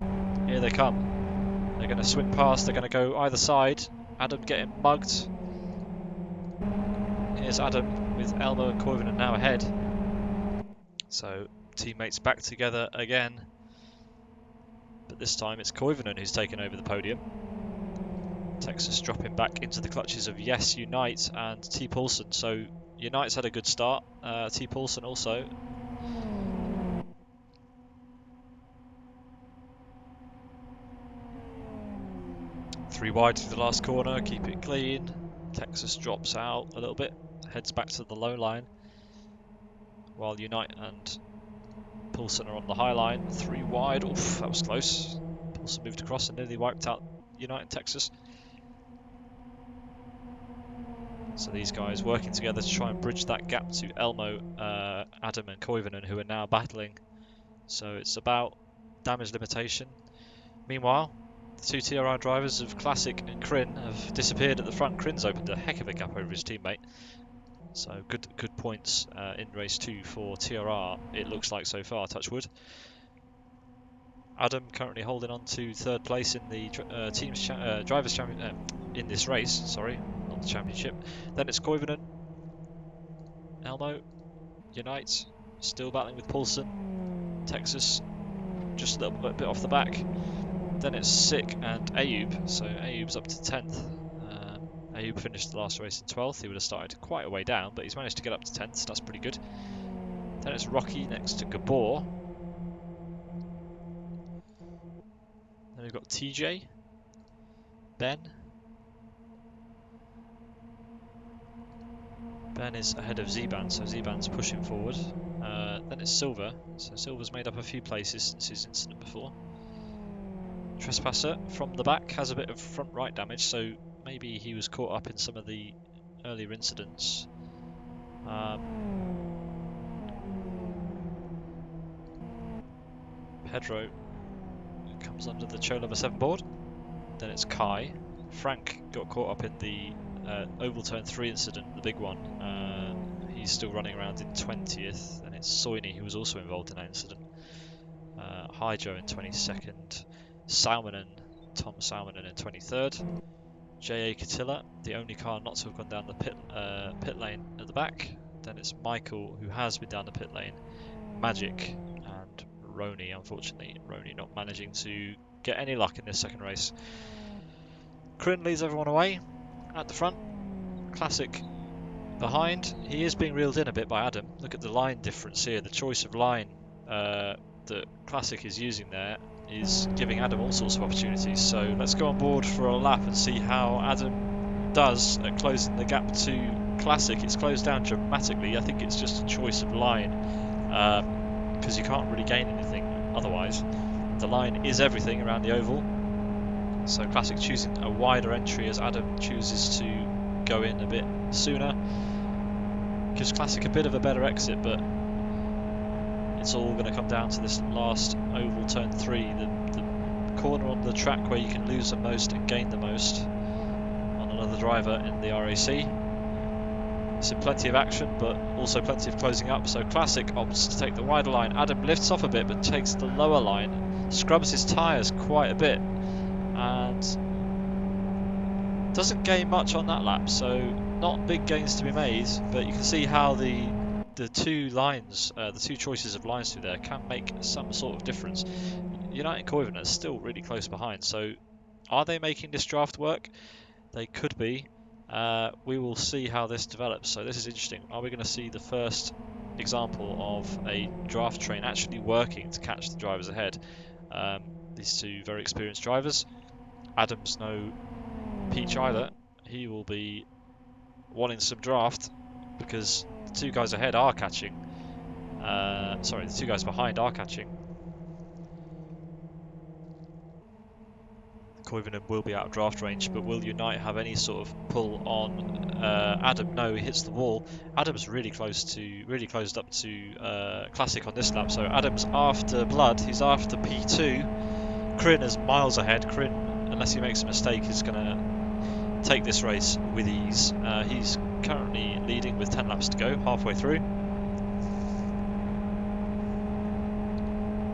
Here they come. They're going to swing past. They're going to go either side. Adam getting mugged. Here's Adam with Elmo and Koivunen now ahead. So teammates back together again. But this time it's Koivunen who's taken over the podium. Texas dropping back into the clutches of Yes, Unite and T. Paulson. So Unite's had a good start. T. Paulson also. Three wide through the last corner, keep it clean. Texas drops out a little bit, heads back to the low line. While Unite and Paulson are on the high line. Three wide. Oof, that was close. Paulson moved across and nearly wiped out Unite and Texas. So these guys working together to try and bridge that gap to Elmo, Adam and Koivunen, who are now battling. So it's about damage limitation. Meanwhile, the two TRR drivers of Classic and Kryn have disappeared at the front. Kryn's opened a heck of a gap over his teammate. So good points in race 2 for TRR, it looks like so far, touch wood. Adam currently holding on to 3rd place in the drivers' champion in this race. Sorry, not the championship. Then it's Koivunen, Elmo, Unite, still battling with Paulson, Texas, just a little bit off the back. Then it's Sick and Ayub. So Ayub's up to 10th. Ayub finished the last race in 12th. He would have started quite a way down, but he's managed to get up to 10th, so that's pretty good. Then it's Rocky next to Gabor. Then we've got TJ, Ben. Ben is ahead of Zeban, so Zeban's pushing forward. Then it's Silver. So Silver's made up a few places since his incident before. Trespasser from the back has a bit of front right damage, so maybe he was caught up in some of the earlier incidents. Pedro comes under the Cholova 7 board. Then it's Kai. Frank got caught up in the Oval Turn 3 incident, the big one. He's still running around in 20th, and it's Soini who was also involved in that incident. Hydro in 22nd. Tom Salmonen in 23rd. J.A. Catilla, the only car not to have gone down the pit lane at the back. Then it's Michael, who has been down the pit lane. Magic and Roni, unfortunately. Roni not managing to get any luck in this second race. Kryn leads everyone away at the front. Classic behind. He is being reeled in a bit by Adam. Look at the line difference here. The choice of line that Classic is using there is giving Adam all sorts of opportunities. So let's go on board for a lap and see how Adam does at closing the gap to Classic. It's closed down dramatically. I think it's just a choice of line because you can't really gain anything otherwise. The line is everything around the oval. So Classic choosing a wider entry as Adam chooses to go in a bit sooner. Gives Classic a bit of a better exit, but it's all going to come down to this last oval turn 3, the corner on the track where you can lose the most and gain the most on another driver in the RAC. It's in plenty of action, but also plenty of closing up. So Classic opts to take the wider line. Adam lifts off a bit, but takes the lower line, scrubs his tyres quite a bit, and doesn't gain much on that lap. So not big gains to be made, but you can see how the two lines, the two choices of lines through there can make some sort of difference. Unite and Koivunen are still really close behind, so are they making this draft work? They could be. We will see how this develops. So this is interesting. Are we going to see the first example of a draft train actually working to catch the drivers ahead? These two very experienced drivers. Adam's no peach either. He will be wanting some draft because the two guys ahead are catching. Sorry, the two guys behind are catching. Koivunen will be out of draft range, but will Unite have any sort of pull on Adam? No, he hits the wall. Adam's really closed up to Classic on this lap, so Adam's after Blood. He's after P2. Kryn is miles ahead. Kryn, unless he makes a mistake, is going to take this race with ease. He's currently leading with 10 laps to go, halfway through.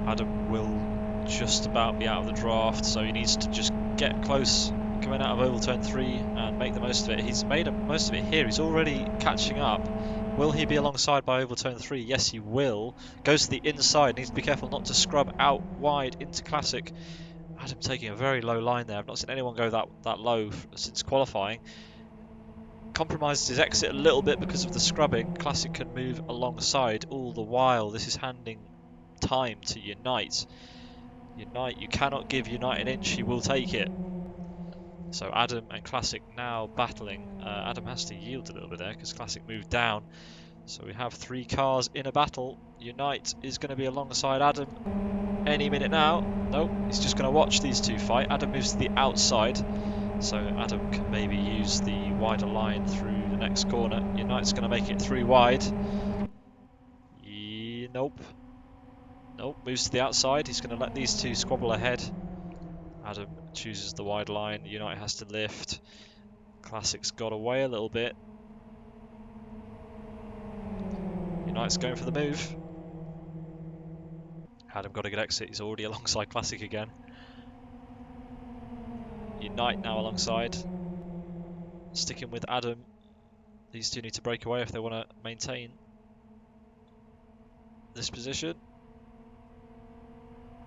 Adam will just about be out of the draft, so he needs to just get close coming out of oval turn 3 and make the most of it. He's made most of it here. He's already catching up. Will he be alongside by oval turn 3? Yes, he will. Goes to the inside. Needs to be careful not to scrub out wide into Classic. Adam taking a very low line there. I've not seen anyone go that low since qualifying. Compromises his exit a little bit because of the scrubbing. Classic can move alongside all the while. This is handing time to Unite. Unite, you cannot give Unite an inch. He will take it. So Adam and Classic now battling. Adam has to yield a little bit there because Classic moved down. So we have 3 cars in a battle. Unite is going to be alongside Adam any minute now. Nope, he's just going to watch these 2 fight. Adam moves to the outside, so Adam can maybe use the wider line through the next corner. Unite's going to make it 3 wide. Nope. Nope, moves to the outside. He's going to let these 2 squabble ahead. Adam chooses the wide line. Unite has to lift. Classic's got away a little bit. Unite's going for the move. Adam got a good exit. He's already alongside Classic again. Unite now alongside. Sticking with Adam. These 2 need to break away if they want to maintain this position.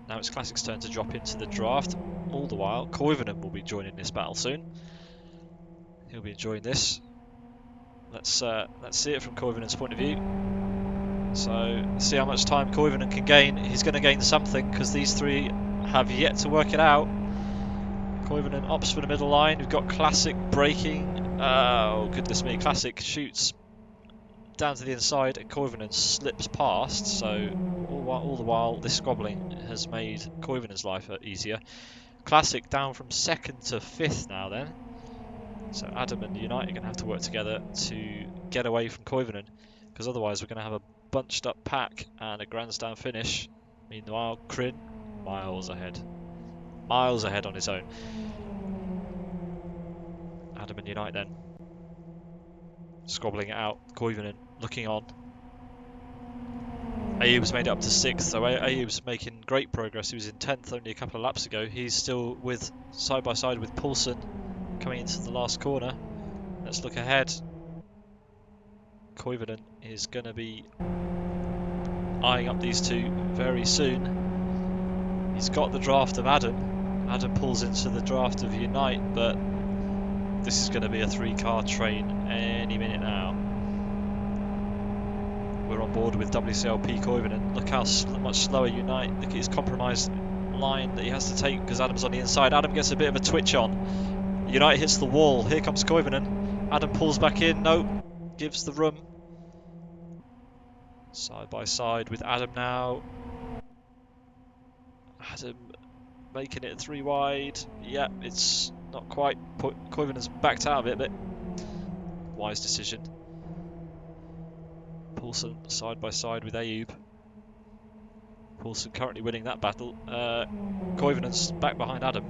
Now it's Classic's turn to drop into the draft. All the while, Koivunen will be joining this battle soon. He'll be enjoying this. Let's see it from Koivunen's point of view. So, see how much time Koivunen can gain. He's going to gain something because these 3 have yet to work it out. Koivunen opts for the middle line. We've got Classic braking. Oh, goodness me. Classic shoots down to the inside and Koivunen slips past. So, all the while, this squabbling has made Koivunen's life easier. Classic down from 2nd to 5th now then. So Adam and Unite are going to have to work together to get away from Koivunen, because otherwise we're going to have a bunched up pack and a grandstand finish. Meanwhile, Kryn miles ahead on his own. Adam and Unite then squabbling it out. Koivunen looking on. Ayub's made it up to 6th, so Ayub's making great progress. He was in 10th only a couple of laps ago. He's still side by side with Poulsen coming into the last corner. Let's look ahead. Koivunen is going to be eyeing up these 2 very soon. He's got the draft of Adam. Adam pulls into the draft of Unite, but this is going to be a 3-car train any minute now. We're on board with WCLP Koivunen. Look how much slower Unite. Look at his compromised line that he has to take because Adam's on the inside. Adam gets a bit of a twitch on. Unite hits the wall. Here comes Koivunen. Adam pulls back in. No, gives the room. Side by side with Adam now. Adam making it 3 wide. Yeah, it's not quite. Koivunen's backed out of it, but wise decision. Poulsen side by side with Ayub. Poulsen currently winning that battle. Koivunen's back behind Adam.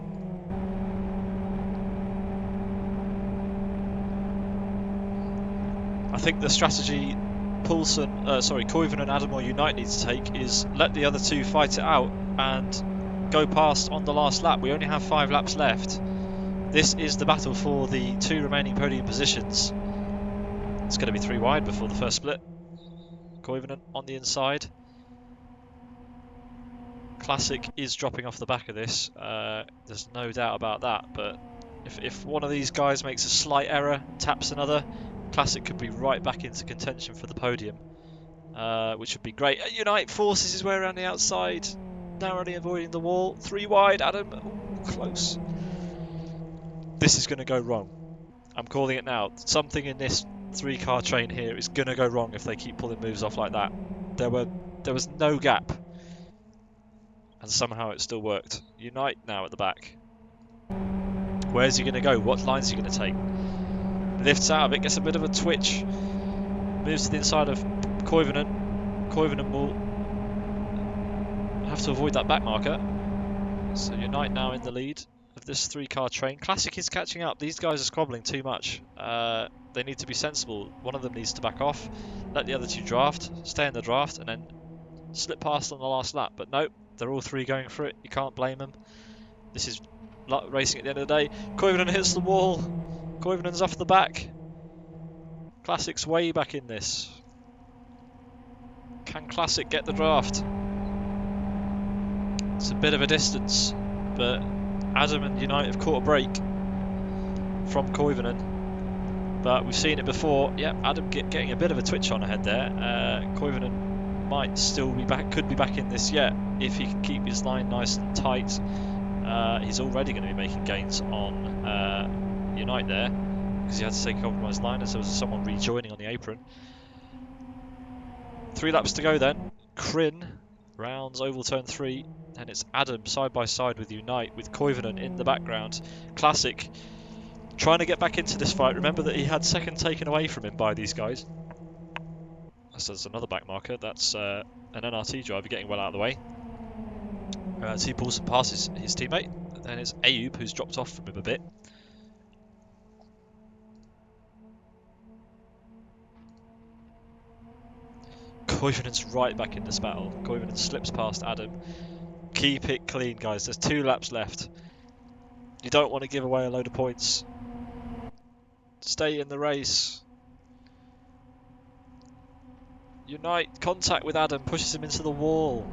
I think the strategy Koivunen, Adam or Unite needs to take is let the other 2 fight it out and go past on the last lap. We only have 5 laps left. This is the battle for the 2 remaining podium positions. It's going to be 3 wide before the first split. Koivunen on the inside. Classic is dropping off the back of this. There's no doubt about that, but if one of these guys makes a slight error and taps another, Classic could be right back into contention for the podium, which would be great. Unite forces his way around the outside, narrowly avoiding the wall. 3 wide, Adam. Ooh, close. This is going to go wrong. I'm calling it now. Something in this 3-car train here is going to go wrong if they keep pulling moves off like that. There was no gap, and somehow it still worked. Unite now at the back. Where's he going to go? What line's he going to take? Lifts out of it, gets a bit of a twitch. Moves to the inside of Koivunen. Koivunen will have to avoid that back marker. So Unite now in the lead. of this 3-car train. Classic is catching up. These guys are squabbling too much. They need to be sensible. One of them needs to back off, let the other two draft, stay in the draft, and then slip past on the last lap. But no, they're all three going for it. You can't blame them. This is racing at the end of the day. Koivunen hits the wall. Koivunen's off the back. Classic's way back in this. Can Classic get the draft? It's a bit of a distance, but Adam and Unite have caught a break from Koivunen. But we've seen it before. Yep, Adam getting a bit of a twitch on ahead there. Koivunen might still be back, could be back in this yet if he can keep his line nice and tight. He's already going to be making gains on Unite there because he had to take a compromised line as there was someone rejoining on the apron. 3 laps to go then. Kryn rounds oval turn 3, and it's Adam side by side with Unite with Koivunen in the background. Classic trying to get back into this fight. Remember that he had second taken away from him by these guys. So there's another back marker. That's an NRT driver getting well out of the way. As he pulls and passes his teammate. Then it's Ayub who's dropped off from him a bit. Koivunen's right back in this battle. Koivunen slips past Adam. Keep it clean, guys. There's 2 laps left. You don't want to give away a load of points. Stay in the race. Unite, contact with Adam, pushes him into the wall.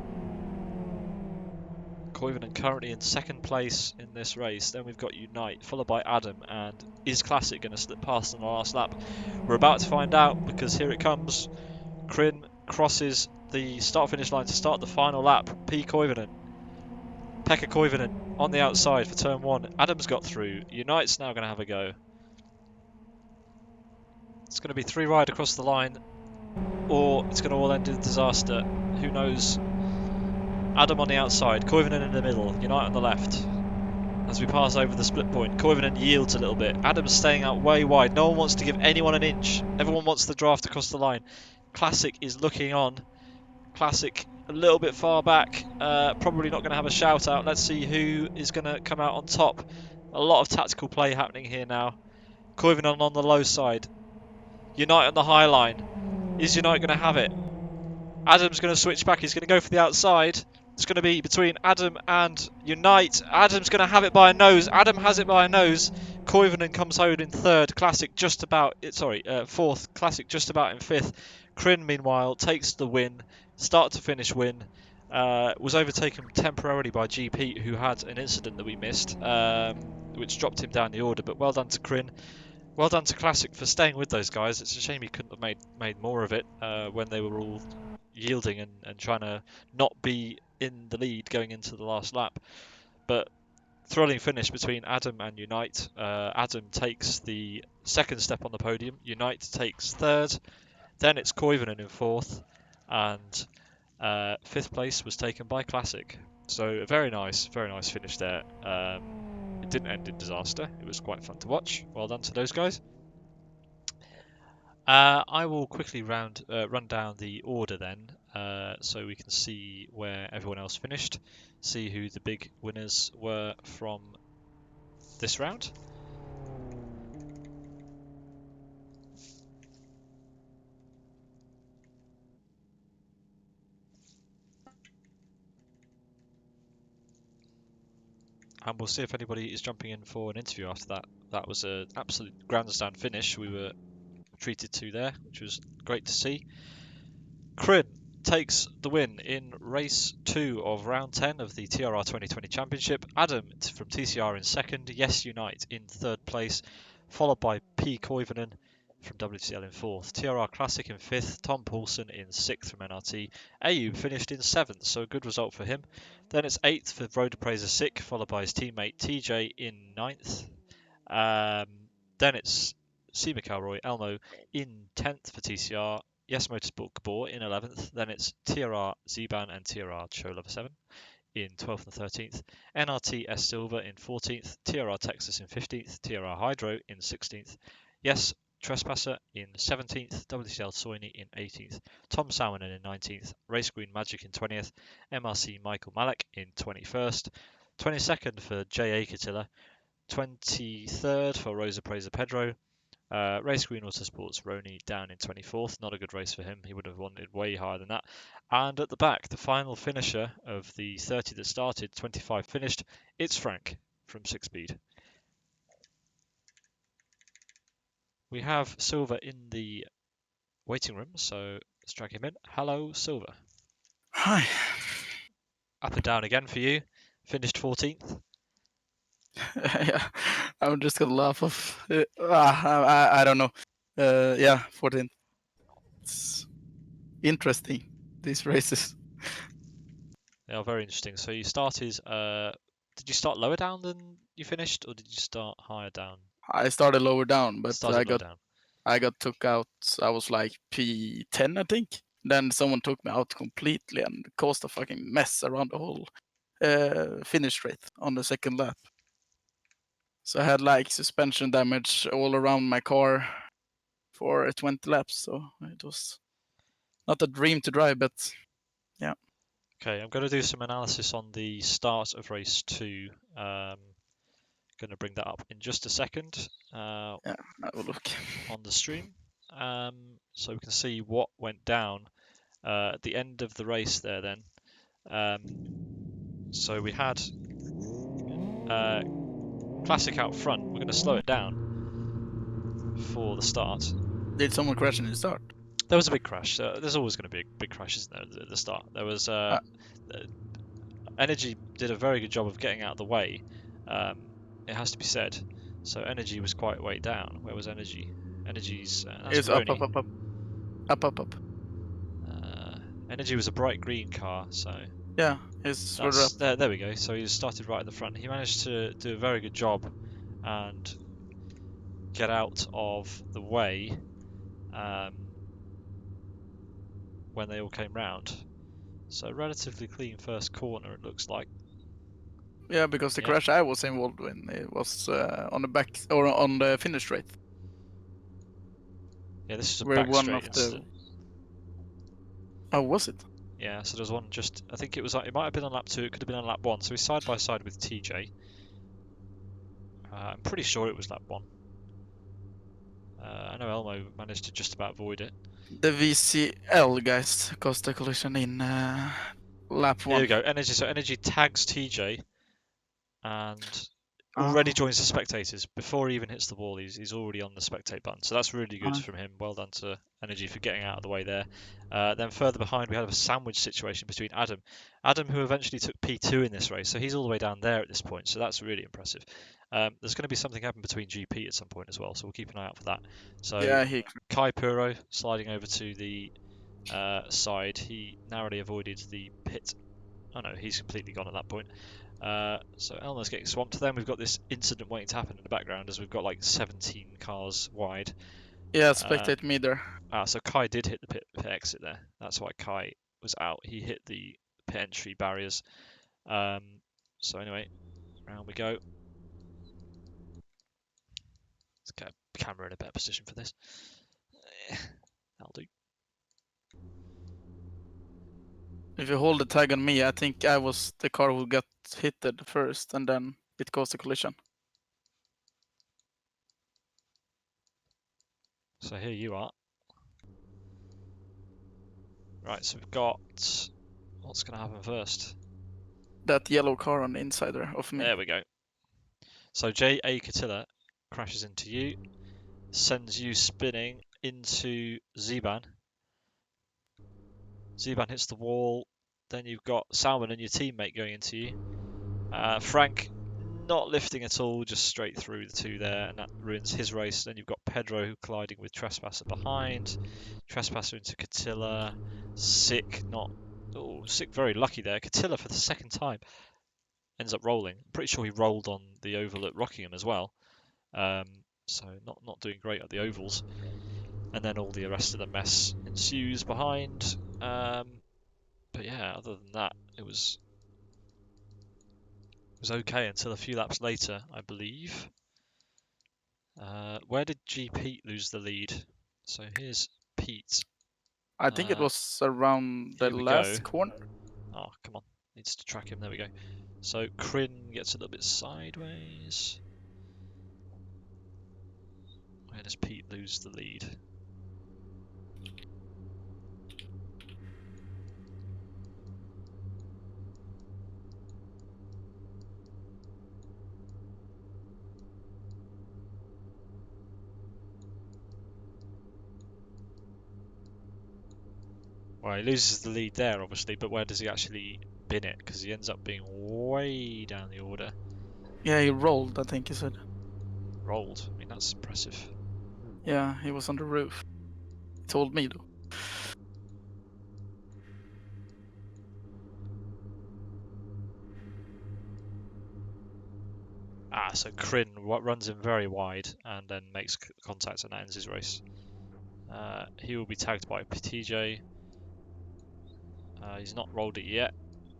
Koivunen currently in second place in this race. Then we've got Unite, followed by Adam. And is Classic going to slip past on the last lap? We're about to find out because here it comes. Kryn crosses the start-finish line to start the final lap. Koivunen. Pekka Koivunen on the outside for turn 1. Adam's got through. Unite's now going to have a go. It's going to be 3 wide across the line, or it's going to all end in disaster. Who knows? Adam on the outside, Koivunen in the middle, Unite on the left. As we pass over the split point, Koivunen yields a little bit. Adam's staying out way wide. No one wants to give anyone an inch. Everyone wants the draft across the line. Classic is looking on. Classic a little bit far back. Probably not going to have a shout out. Let's see who is going to come out on top. A lot of tactical play happening here now. Koivunen on the low side. Unite on the high line. Is Unite going to have it? Adam's going to switch back. He's going to go for the outside. It's going to be between Adam and Unite. Adam's going to have it by a nose. Adam has it by a nose. Koivunen comes home in third. Classic just about, fourth. Classic just about in fifth. Kryn, meanwhile, takes the win. Start to finish win. Was overtaken temporarily by GP, who had an incident that we missed, which dropped him down the order. But well done to Kryn. Well done to Classic for staying with those guys. It's a shame he couldn't have made more of it when they were all yielding and trying to not be in the lead going into the last lap. But thrilling finish between Adam and Unite. Adam takes the second step on the podium. Unite takes third. Then it's Koivunen in fourth. And fifth place was taken by Classic. So a very nice finish there. It didn't end in disaster. It was quite fun to watch. Well done to those guys. I will quickly run down the order then, so we can see where everyone else finished, see who the big winners were from this round. And we'll see if anybody is jumping in for an interview after that. That was an absolute grandstand finish we were treated to there, which was great to see. Kryn takes the win in race 2 of round 10 of the TRR 2020 Championship. Adam from TCR in second. Yes Unite in third place, followed by Koivunen from WCL in fourth. TRR Classic in fifth. Tom Paulson in sixth from NRT. Ayub finished in seventh, so a good result for him. Then it's eighth for Road Appraiser Sick, followed by his teammate TJ in ninth. Then it's C. McElroy Elmo in 10th for TCR. Yes Motorsport Gabor in 11th. Then it's TRR Zeban and TRR Cho Lover 7 in 12th and 13th. NRT S Silver in 14th. TRR Texas in 15th. TRR Hydro in 16th. Yes Trespasser in 17th. WCL Soini in 18th. Tom Salmonen in 19th. Race Green Magic in 20th. MRC Michael Malek in 21st. 22nd for J.A. Catilla. 23rd for Rosa Presa Pedro. Race Green Autosports, Roni down in 24th. Not a good race for him. He would have wanted way higher than that. And at the back, the final finisher of the 30 that started, 25 finished. It's Frank from 6 Speed. We have Silver in the waiting room, so let's drag him in. Hello, Silver. Hi. Up and down again for you. Finished 14th. Yeah, I'm just gonna laugh off. I don't know. Yeah, 14. It's interesting, these races. They are very interesting. So you started. Did you start lower down than you finished, or did you start higher down? I started lower down, but Started lower down. I got took out. I was like P10, I think. Then someone took me out completely and caused a fucking mess around the whole finish straight on the second lap. So I had like suspension damage all around my car for 20 laps. So it was not a dream to drive, but yeah. Okay, I'm going to do some analysis on the start of race 2. Going to bring that up in just a second. Yeah, I will look. On the stream, so we can see what went down at the end of the race there. Then, so we had Classic out front. We're going to slow it down for the start. Did someone crash in the start? There was a big crash. There's always going to be a big crash, isn't there, at the start? There was Energy did a very good job of getting out of the way. It has to be said. So Energy was quite way down. Where was Energy? Energy's that's It's Roni. up. Energy was a bright green car, so Yeah, it's further up. there we go. So he started right at the front. He managed to do a very good job and get out of the way when they all came round. So relatively clean first corner, it looks like. Yeah, because the crash I was involved in, it was on the back or on the finish straight. Yeah, this is a Where back one straight of the... incident. Oh, was it? Yeah, so there's one just, I think it was, it might have been on lap 2, it could have been on lap 1. So he's side by side with TJ. I'm pretty sure it was lap 1. I know Elmo managed to just about avoid it. The VCL guys caused the collision in lap 1. Here we go, Energy. So Energy tags TJ and already joins the spectators. Before he even hits the wall, he's already on the spectate button. So that's really good from him. Well done to Energy for getting out of the way there. Then further behind, we had a sandwich situation between Adam. Adam, who eventually took P2 in this race, so he's all the way down there at this point. So that's really impressive. There's going to be something happen between GP at some point as well, so we'll keep an eye out for that. So Yeah, Kai Puro sliding over to the side. He narrowly avoided the pit. Oh no, he's completely gone at that point. So Elmer's getting swamped. Then we've got this incident waiting to happen in the background as we've got like 17 cars wide. Yeah, spectate me there. So Kai did hit the pit exit there. That's why Kai was out. He hit the pit entry barriers. So anyway, round we go. Let's get a camera in a better position for this. That'll do. If you hold the tag on me, I think I was the car who got hit first, and then it caused a collision. So here you are. Right, so we've got... What's going to happen first? That yellow car on the inside of me. There we go. So J.A. Catilla crashes into you, sends you spinning into Zeban. Zeban hits the wall. Then you've got Salmon and your teammate going into you. Frank not lifting at all, just straight through the two there, and that ruins his race. Then you've got Pedro colliding with Trespasser behind. Trespasser into Catilla. Sick, not... Oh, Sick very lucky there. Catilla for the second time ends up rolling. I'm pretty sure he rolled on the oval at Rockingham as well. So not doing great at the ovals. And then all the rest of the mess ensues behind. But yeah, other than that, it was okay until a few laps later, I believe. Where did G Pete lose the lead? So here's Pete. I think it was around the last corner. Oh, come on. Needs to track him. There we go. So Kryn gets a little bit sideways. Where does Pete lose the lead? Well, he loses the lead there, obviously, but where does he actually bin it? Because he ends up being way down the order. Yeah, he rolled, I think he said. Rolled. I mean, that's impressive. Yeah, he was on the roof. He told me though. So Kryn runs him very wide and then makes contact, and that ends his race. He will be tagged by TJ. He's not rolled it yet,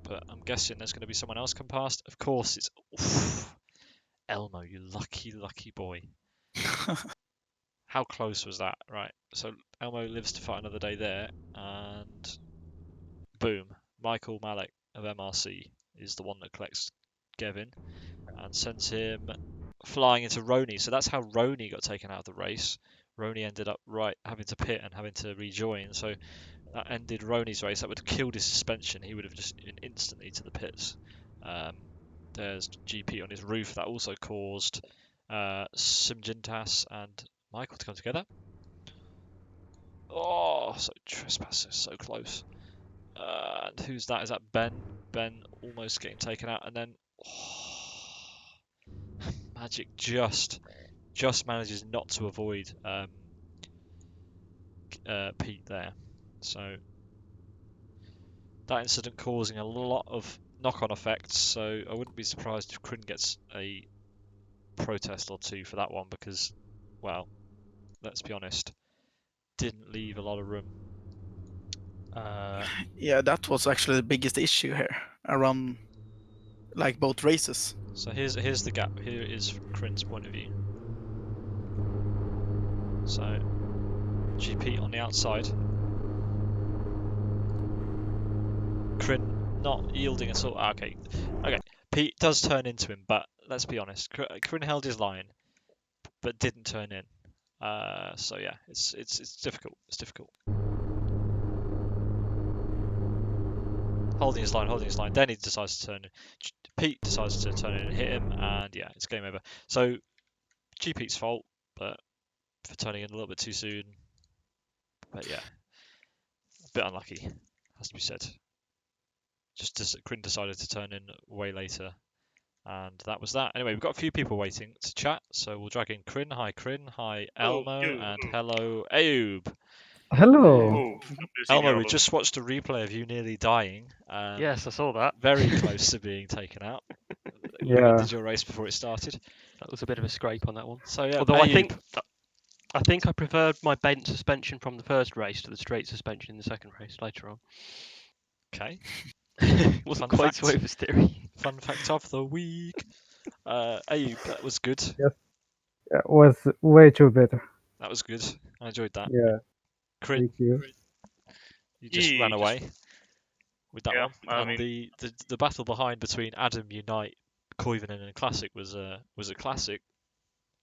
but I'm guessing there's going to be someone else come past. Of course, it's Elmo, you lucky, lucky boy. How close was that? Right, so Elmo lives to fight another day there, and boom, Michael Malik of MRC is the one that collects Gavin and sends him flying into Roni. So that's how Roni got taken out of the race. Roni ended up having to pit and having to rejoin. So that ended Roni's race. That would have killed his suspension. He would have just been instantly to the pits. There's GP on his roof. That also caused Simjintas and Michael to come together. Oh, so trespassers, so close. And who's that? Is that Ben? Ben almost getting taken out, and then Magic just manages not to avoid Pete there. So that incident causing a lot of knock-on effects. So I wouldn't be surprised if Kryn gets a protest or two for that one, because, well, let's be honest, didn't leave a lot of room. Yeah, that was actually the biggest issue here around like both races. So here's the gap. Here is from Kryn's point of view. So GP on the outside. Kryn not yielding at all. Okay. Pete does turn into him, but let's be honest. Kryn held his line, but didn't turn in. So yeah, it's difficult. It's difficult. Holding his line. Then he decides to turn in. Pete decides to turn in and hit him, and yeah, it's game over. So G Pete's fault, but for turning in a little bit too soon. But yeah, a bit unlucky, has to be said. Kryn decided to turn in way later, and that was that. Anyway, we've got a few people waiting to chat, so we'll drag in Kryn. Hi Kryn, hi Elmo, and hello Ayub. Hello. Elmo, we just watched a replay of you nearly dying. Yes, I saw that. Very close to being taken out. We Yeah. ended your race before it started. That was a bit of a scrape on that one. So yeah, Although Ayub. I think I preferred my bent suspension from the first race to the straight suspension in the second race later on. Okay. It wasn't Fun quite fact. so oversteery. Fun fact of the week. Ayub, that was good. It was way too better. That was good. I enjoyed that. Yeah. Kryn, Thank you. you just ran away with that one. I And mean- the battle behind between Adam, Unite, Koivunen, and Classic was a classic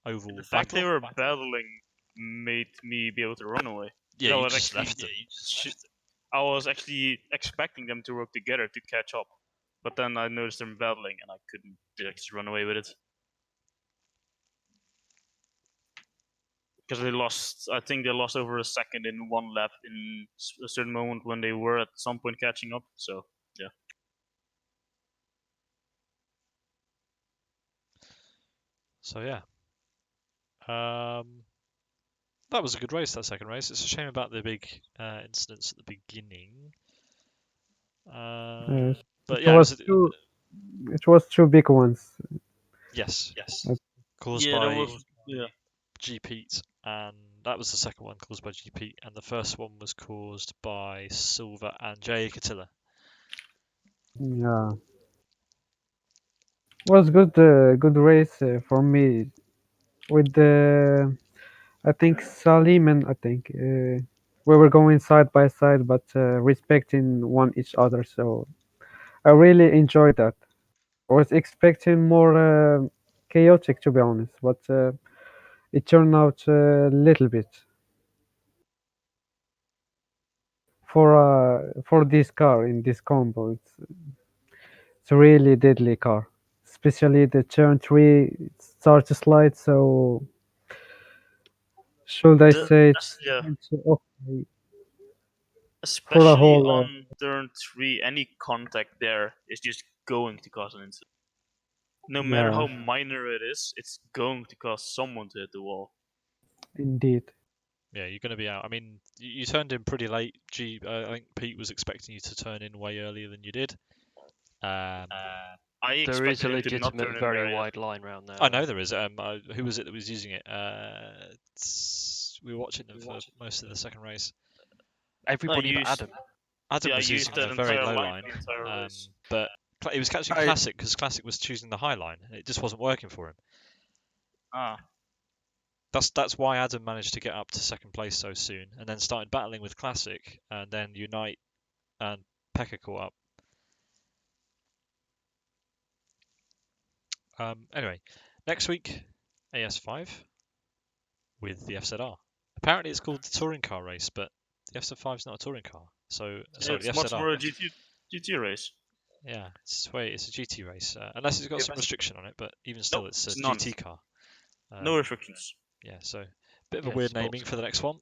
oval The fact battle. they were battling made me be able to run away. Yeah, I you was just actually- left them. I was actually expecting them to work together to catch up, but then I noticed them battling and I couldn't just run away with it. Because they lost, I think they lost over a second in one lap in a certain moment when they were at some point catching up. So yeah. So yeah. That was a good race, that second race. It's a shame about the big incidents at the beginning. Yes. But It yeah, was two big ones. yes. Uh, Caused Yeah, by that was G Pete, and that was the second one caused by G Pete, and the first one was caused by Silver and Jay Catilla. Yeah. Was good race for me with I think Salim and I think we were going side by side but respecting one each other, so I really enjoyed that. I was expecting more chaotic, to be honest, but it turned out a little bit for this car in this combo. It's a really deadly car, especially the turn three. It starts to slide, so should I say it's Yeah, okay for a especially whole? on turn 3, any contact there is just going to cause an incident. No matter Yeah, how minor it is, it's going to cause someone to hit the wall. indeed. Yeah, you're going to be out. I mean, you turned in pretty late. I think Pete was expecting you to turn in way earlier than you did. I There is a expected him to not legitimate, turn in very there. wide line round there. I know there is. Who was it that was using it? We were watching them for most of the second race. Everybody but used- Adam. Adam Yeah, I was used using that the very entire low line line, the entire race. but it was catching I- Classic because Classic was choosing the high line. It just wasn't working for him. Ah, That's why Adam managed to get up to second place so soon, and then started battling with Classic, and then Unite and Pekka caught up. Anyway, next week, AS5 with the FZR. Apparently, it's called the touring car race, but the FZ5 is not a touring car. So sorry, the it's much FZR. more a GT race. Yeah, it's a GT race, unless it's got some restriction on it. But even still, Nope, it's a it's none. GT car. No restrictions. Yeah, so bit of a Yeah, weird sports naming for the next one.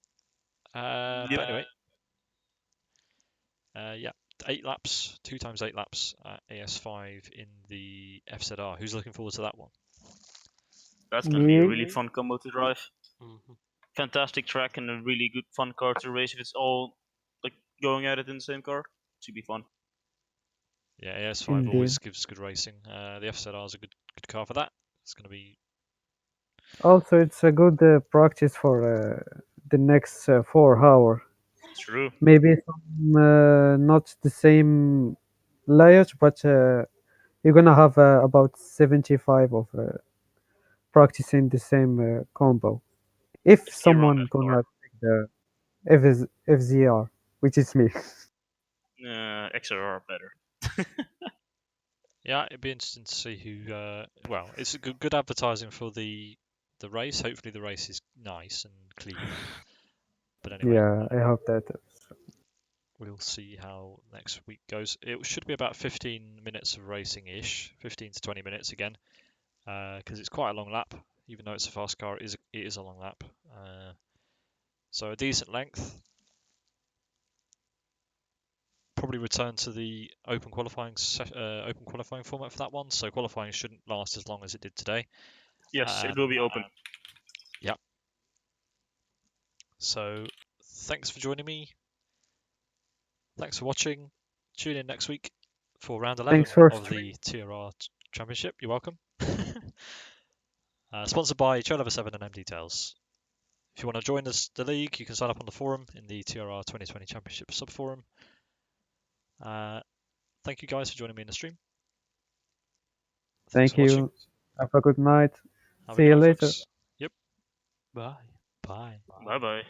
Yep. But anyway, yeah, 8 laps, 2 times 8 laps at AS5 in the FZR. Who's looking forward to that one? That's going to be a Me, really fun combo to drive. Mhm. Fantastic track and a really good fun car to race if it's all like going at it in the same car. It should be fun. Yeah, AS5 Indeed. always gives good racing. The FZR is a good car for that. It's going to be Also, it's a good practice for the next 4 hours. True. Maybe some, not the same layout, but you're gonna have about 75 of practicing the same combo. If Just gear on someone that gonna car. pick the FZR, which is me. XRR better. yeah, it'd be interesting to see who. Well, it's a good advertising for the race. Hopefully, the race is nice and clean. But anyway, Yeah, I hope that. we'll see how next week goes. It should be about 15 minutes of racing ish, 15 to 20 minutes again, because it's quite a long lap. Even though it's a fast car, it is a long lap. So a decent length. Probably return to the open qualifying format for that one. So qualifying shouldn't last as long as it did today. Yes, it will be open. Yeah. So thanks for joining me. Thanks for watching. Tune in next week for round 11 Thanks for of the TRR Championship. You're welcome. Sponsored by Level7 and M Details. If you want to join the league, you can sign up on the forum in the TRR 2020 Championship subforum. Thank you guys for joining me in the stream. Thanks Thank for watching. you. Have a good night. Have a See good you night, later. folks. Yep. Bye. Bye. Bye bye.